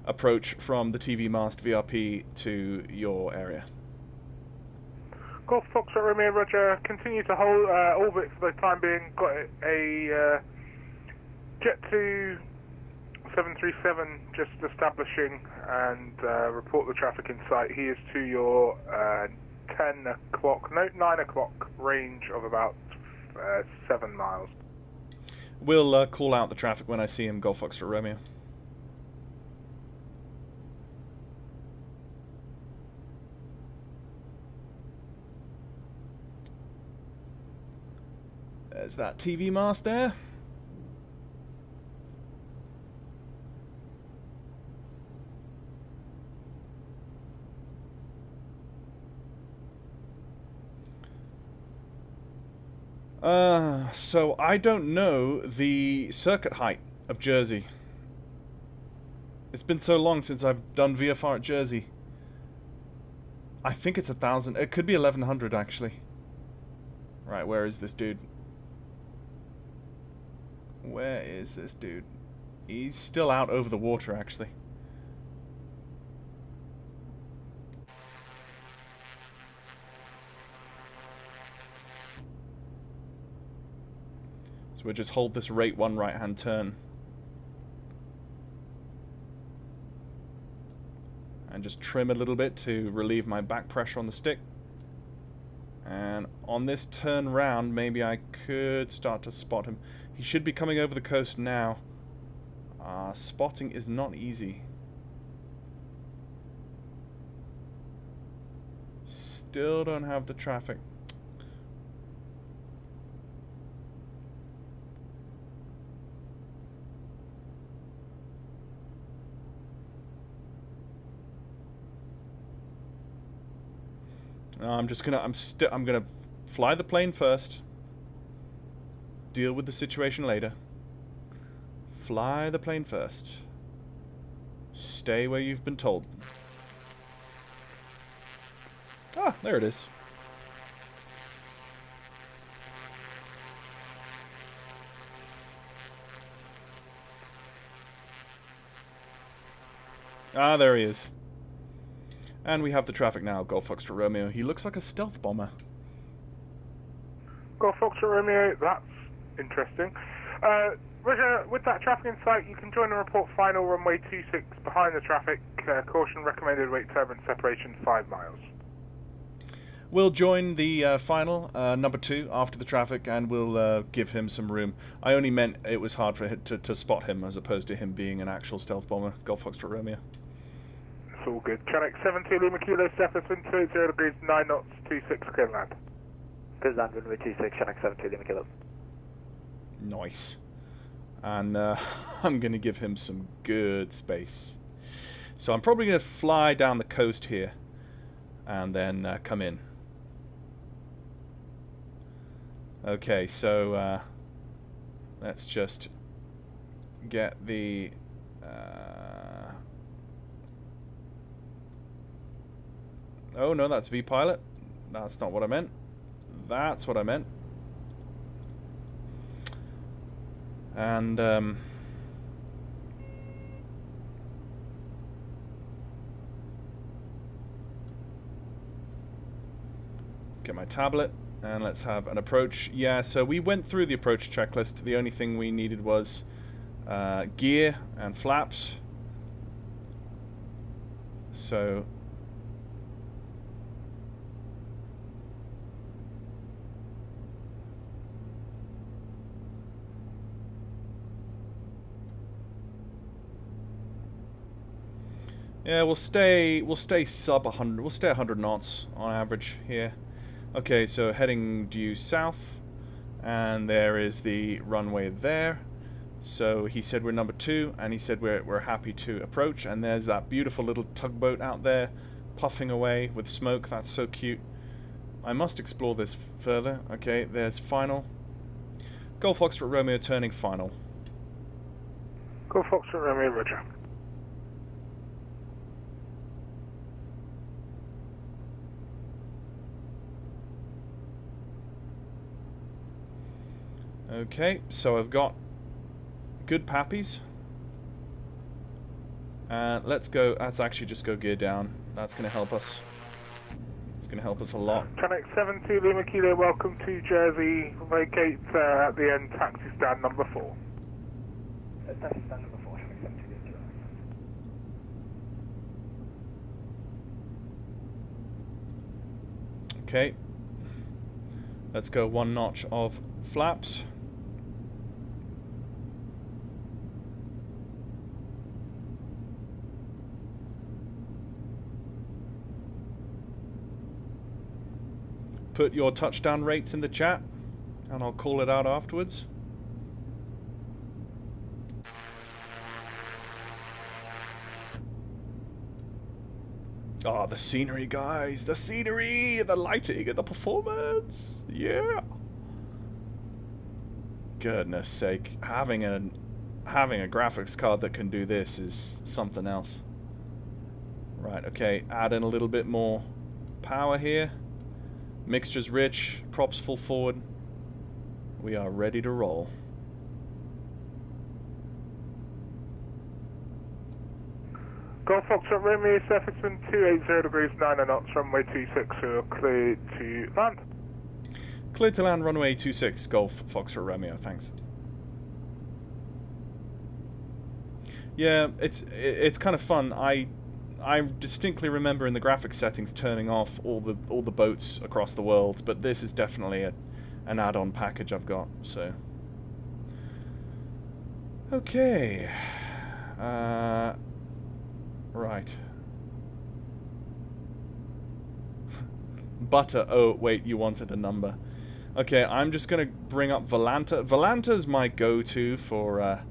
approach from the TV mast VRP to your area. Golf Foxtrot Romeo, roger, continue to hold orbit for the time being. Got a Jet 2 737 just establishing and report the traffic in sight. He is to your 9 o'clock range of about 7 miles. We'll call out the traffic when I see him, Golf Foxtrot Romeo. There's that TV mast there. So I don't know the circuit height of Jersey. It's been so long since I've done VFR at Jersey. I think it's 1,000. It could be 1,100 actually. Right, where is this dude? Where is this dude? He's still out over the water actually. So we'll just hold this rate 1 right-hand turn. And just trim a little bit to relieve my back pressure on the stick. And And on this turn round, maybe I could start to spot him. He should be coming over the coast now. Spotting is not easy. Still don't have the traffic. I'm gonna fly the plane first. Deal with the situation later. Fly the plane first. Stay where you've been told. Ah, there it is. Ah, there he is. And we have the traffic now, Golf Foxtrot Romeo. He looks like a stealth bomber. Golf Foxtrot Romeo, that's interesting. Roger, with that traffic in sight, you can join the report final runway 26 behind the traffic. Caution, recommended weight turbine separation 5 miles. We'll join the final, number 2, after the traffic, and we'll give him some room. I only meant it was hard for him to spot him, as opposed to him being an actual stealth bomber. Golf Foxtrot Romeo. It's all good. Channel 72 Lima Kilo, surface wind 20 degrees, 9 knots, 26, clear land. Good land, runway 26, Channel 72 Lima Kilo. Nice. And I'm going to give him some good space. So I'm probably going to fly down the coast here and then come in. Okay, so let's just get the... oh no, that's V-Pilot. That's not what I meant. That's what I meant. And let's get my tablet and let's have an approach. Yeah, so we went through the approach checklist. The only thing we needed was gear and flaps. So yeah, we'll stay sub 100. We'll stay 100 knots on average here. Okay, so heading due south, and there is the runway there. So he said we're number 2, and he said we're happy to approach. And there's that beautiful little tugboat out there, puffing away with smoke. That's so cute. I must explore this further. Okay, there's final. Golf Foxtrot Romeo turning final. Golf Foxtrot Romeo, roger. Okay, so I've got good pappies. Let's go. Let's actually just go gear down. That's going to help us. It's going to help us a lot. Channel 72 Lima Kilo, welcome to Jersey. Vacate at the end, taxi stand number 4. Taxi stand number 4, Channel 72 Lima Kilo. Okay. Let's go 1 notch of flaps. Put your touchdown rates in the chat, and I'll call it out afterwards. Oh, the scenery, guys. The scenery, the lighting, and the performance. Yeah. Goodness sake. Having a graphics card that can do this is something else. Right, okay. Add in a little bit more power here. Mixture's rich. Props full forward. We are ready to roll. Golf Foxtrot Romeo, surface wind 280 degrees, 9 knots, runway 26, so clear to land. Clear to land, runway 26, Golf Foxtrot Romeo, thanks. Yeah, it's kind of fun. I distinctly remember in the graphics settings turning off all the boats across the world, but this is definitely an add-on package I've got. So, okay, right. Butter. Oh wait, you wanted a number. Okay, I'm just gonna bring up Volanta. Volanta's my go-to for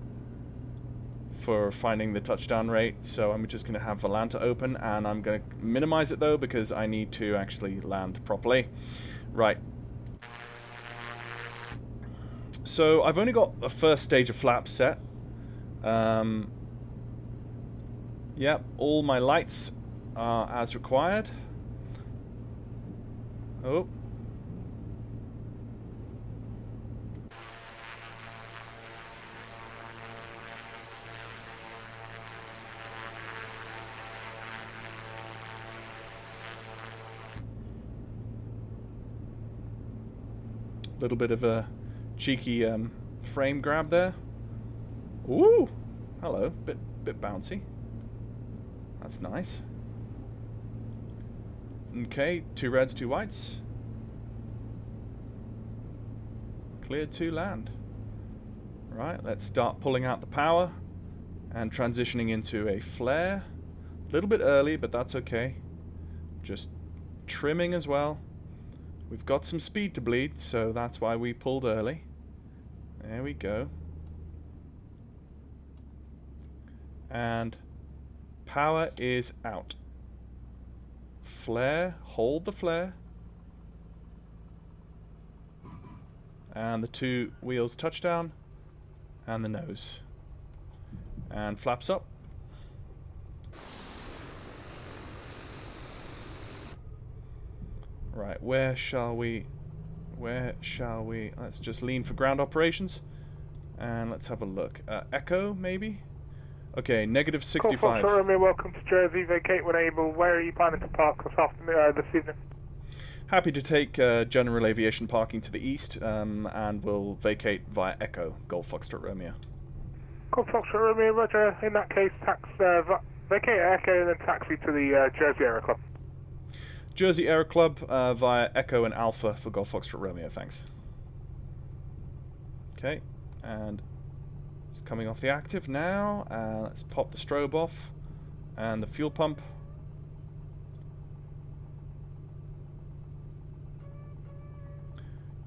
finding the touchdown rate, so I'm just gonna have Volanta open, and I'm gonna minimize it though because I need to actually land properly. Right. So I've only got the first stage of flaps set. Yep, all my lights are as required. Oh. Little bit of a cheeky frame grab there. Ooh, hello, bit bouncy. That's nice. Okay, 2 reds, 2 whites. Cleared to land. Right, let's start pulling out the power and transitioning into a flare. A little bit early, but that's okay. Just trimming as well. We've got some speed to bleed, so that's why we pulled early. There we go. And power is out. Flare, hold the flare. And the 2 wheels touchdown. And the nose. And flaps up. Right, where shall we... Let's just lean for ground operations. And let's have a look. Echo, maybe? Okay, negative 65. Cool, Romeo, welcome to Jersey. Vacate when able. Where are you planning to park this afternoon, this evening? Happy to take general aviation parking to the east, and we'll vacate via Echo, Golf Foxtrot Romeo. Cool, Romeo, Roger. In that case, vacate Echo and then taxi to the Jersey Aero Club. Jersey Aero Club via Echo and Alpha for Golf Foxtrot Romeo, thanks. Okay, and it's coming off the active now. Let's pop the strobe off and the fuel pump.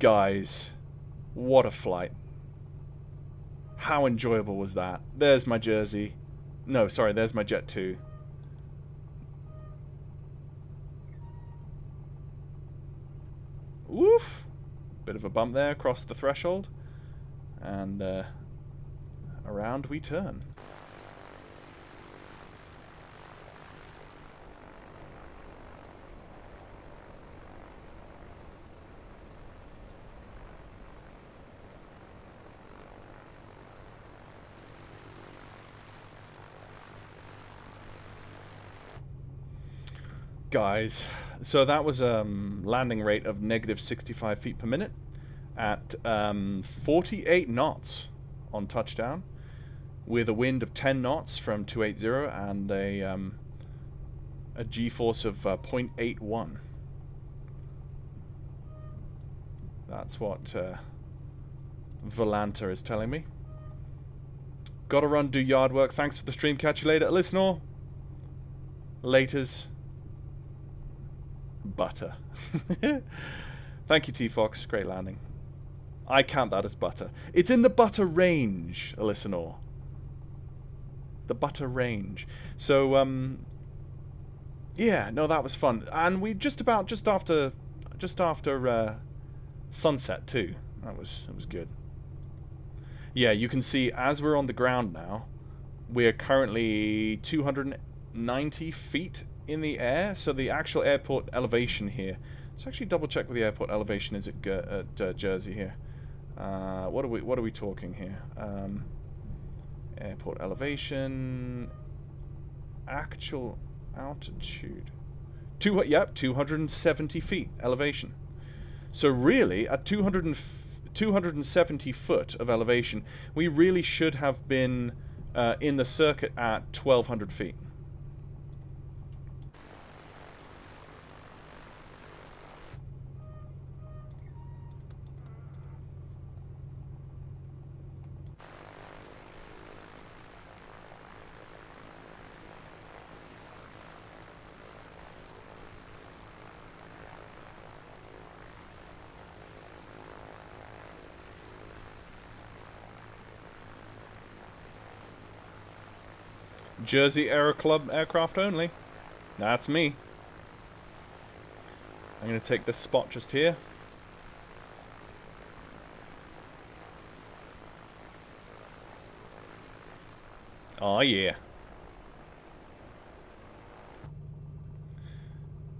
Guys, what a flight. How enjoyable was that? There's my Jersey. No, sorry, there's my Jet 2. Woof! Bit of a bump there across the threshold. And around we turn. Guys, so that was a landing rate of negative 65 feet per minute at 48 knots on touchdown, with a wind of 10 knots from 280 and a G-force of 0.81. That's what Volanta is telling me. Gotta run, do yard work. Thanks for the stream. Catch you later. Listener. Laters. Butter. Thank you, T-Fox. Great landing. I count that as butter. It's in the butter range, listener. The butter range. So, yeah, no, that was fun. And we just after sunset too. It was good. Yeah, you can see as we're on the ground now, we're currently 290 feet in the air. So the actual airport elevation here. Let's actually double check what the airport elevation is at Jersey here. What are we talking here? Airport elevation, actual altitude. 270 feet elevation. So really, at 270 foot of elevation, we really should have been in the circuit at 1,200 feet. Jersey Aero Club aircraft only. That's me. I'm going to take this spot just here. Oh yeah.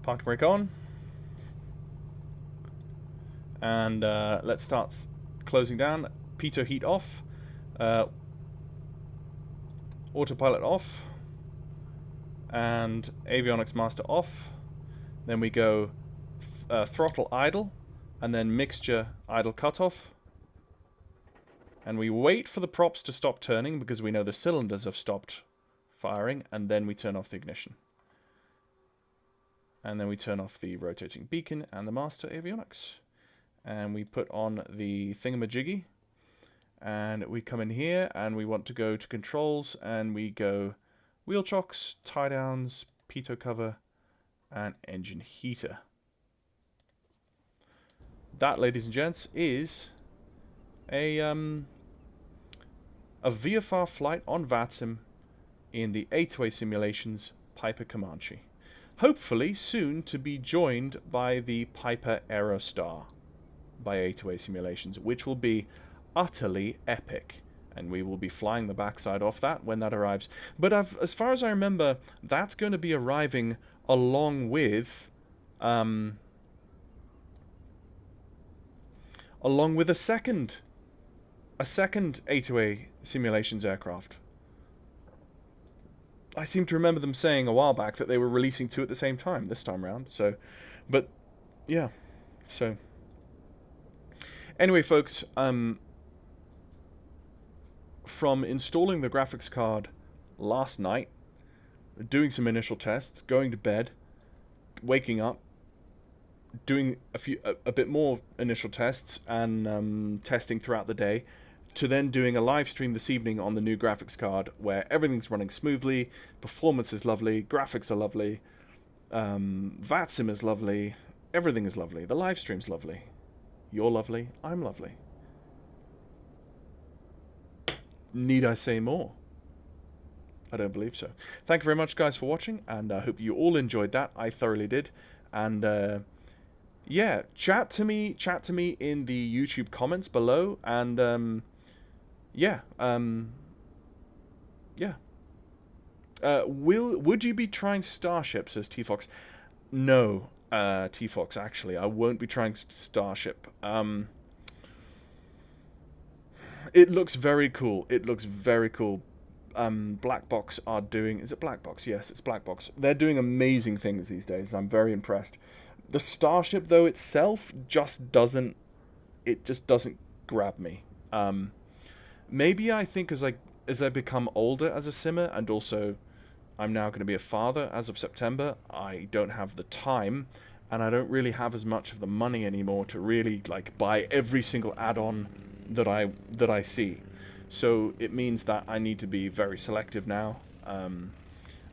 Parking brake on. And let's start closing down. Pitot heat off. Autopilot off. And avionics master off. Then we go throttle idle. And then mixture idle cutoff. And we wait for the props to stop turning because we know the cylinders have stopped firing. And then we turn off the ignition. And then we turn off the rotating beacon and the master avionics. And we put on the thingamajiggy. And we come in here and we want to go to controls. And we go wheel chocks, tie downs, pitot cover, and engine heater. That, ladies and gents, is a VFR flight on VATSIM in the A2A simulations Piper Comanche. Hopefully soon to be joined by the Piper Aerostar by A2A simulations, which will be utterly epic. And we will be flying the backside off that when that arrives. But as far as I remember, that's going to be arriving along with a second A2A simulations aircraft. I seem to remember them saying a while back that they were releasing two at the same time this time around. So, but yeah, so anyway, folks, from installing the graphics card last night, doing some initial tests, going to bed, waking up, doing a bit more initial tests and testing throughout the day, to then doing a live stream this evening on the new graphics card where everything's running smoothly, performance is lovely, graphics are lovely, VATSIM is lovely, everything is lovely, the live stream's lovely, you're lovely, I'm lovely. Need I say more? I don't believe so. Thank you very much, guys, for watching, and I hope you all enjoyed that. I thoroughly did. And yeah, chat to me in the YouTube comments below, and yeah, would you be trying Starship, says T-Fox? No, T-Fox, actually, I won't be trying Starship. It looks very cool. It looks very cool. Black Box are doing... Is it Black Box? Yes, it's Black Box. They're doing amazing things these days. I'm very impressed. The Starship, though, itself just doesn't... It just doesn't grab me. Maybe I think as I become older as a simmer, and also I'm now going to be a father as of September, I don't have the time, and I don't really have as much of the money anymore to really like buy every single add-on that I see. So it means that I need to be very selective now, and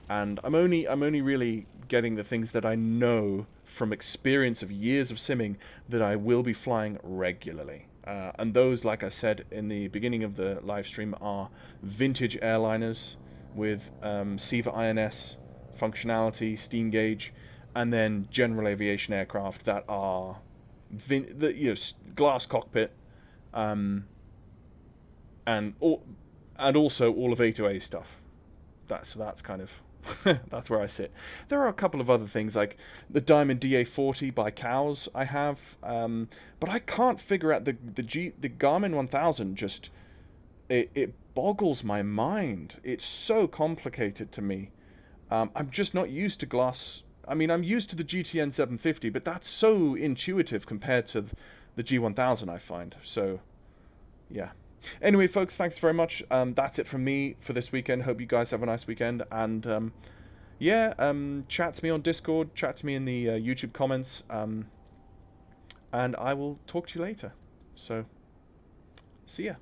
I'm only really getting the things that I know from experience of years of simming that I will be flying regularly. And those, like I said in the beginning of the live stream, are vintage airliners with SIVA INS functionality, steam gauge, and then general aviation aircraft that are glass cockpit, and also all of A2A stuff. That's kind of that's where I sit. There are a couple of other things like the Diamond DA40 by Cows I have, but I can't figure out the Garmin 1000. Just it boggles my mind. It's so complicated to me. I'm just not used to glass. I mean, I'm used to the GTN 750, but that's so intuitive compared to the G1000, I find. So, yeah. Anyway, folks, thanks very much. That's it from me for this weekend. Hope you guys have a nice weekend. And, yeah, chat to me on Discord. Chat to me in the YouTube comments. And I will talk to you later. So, see ya.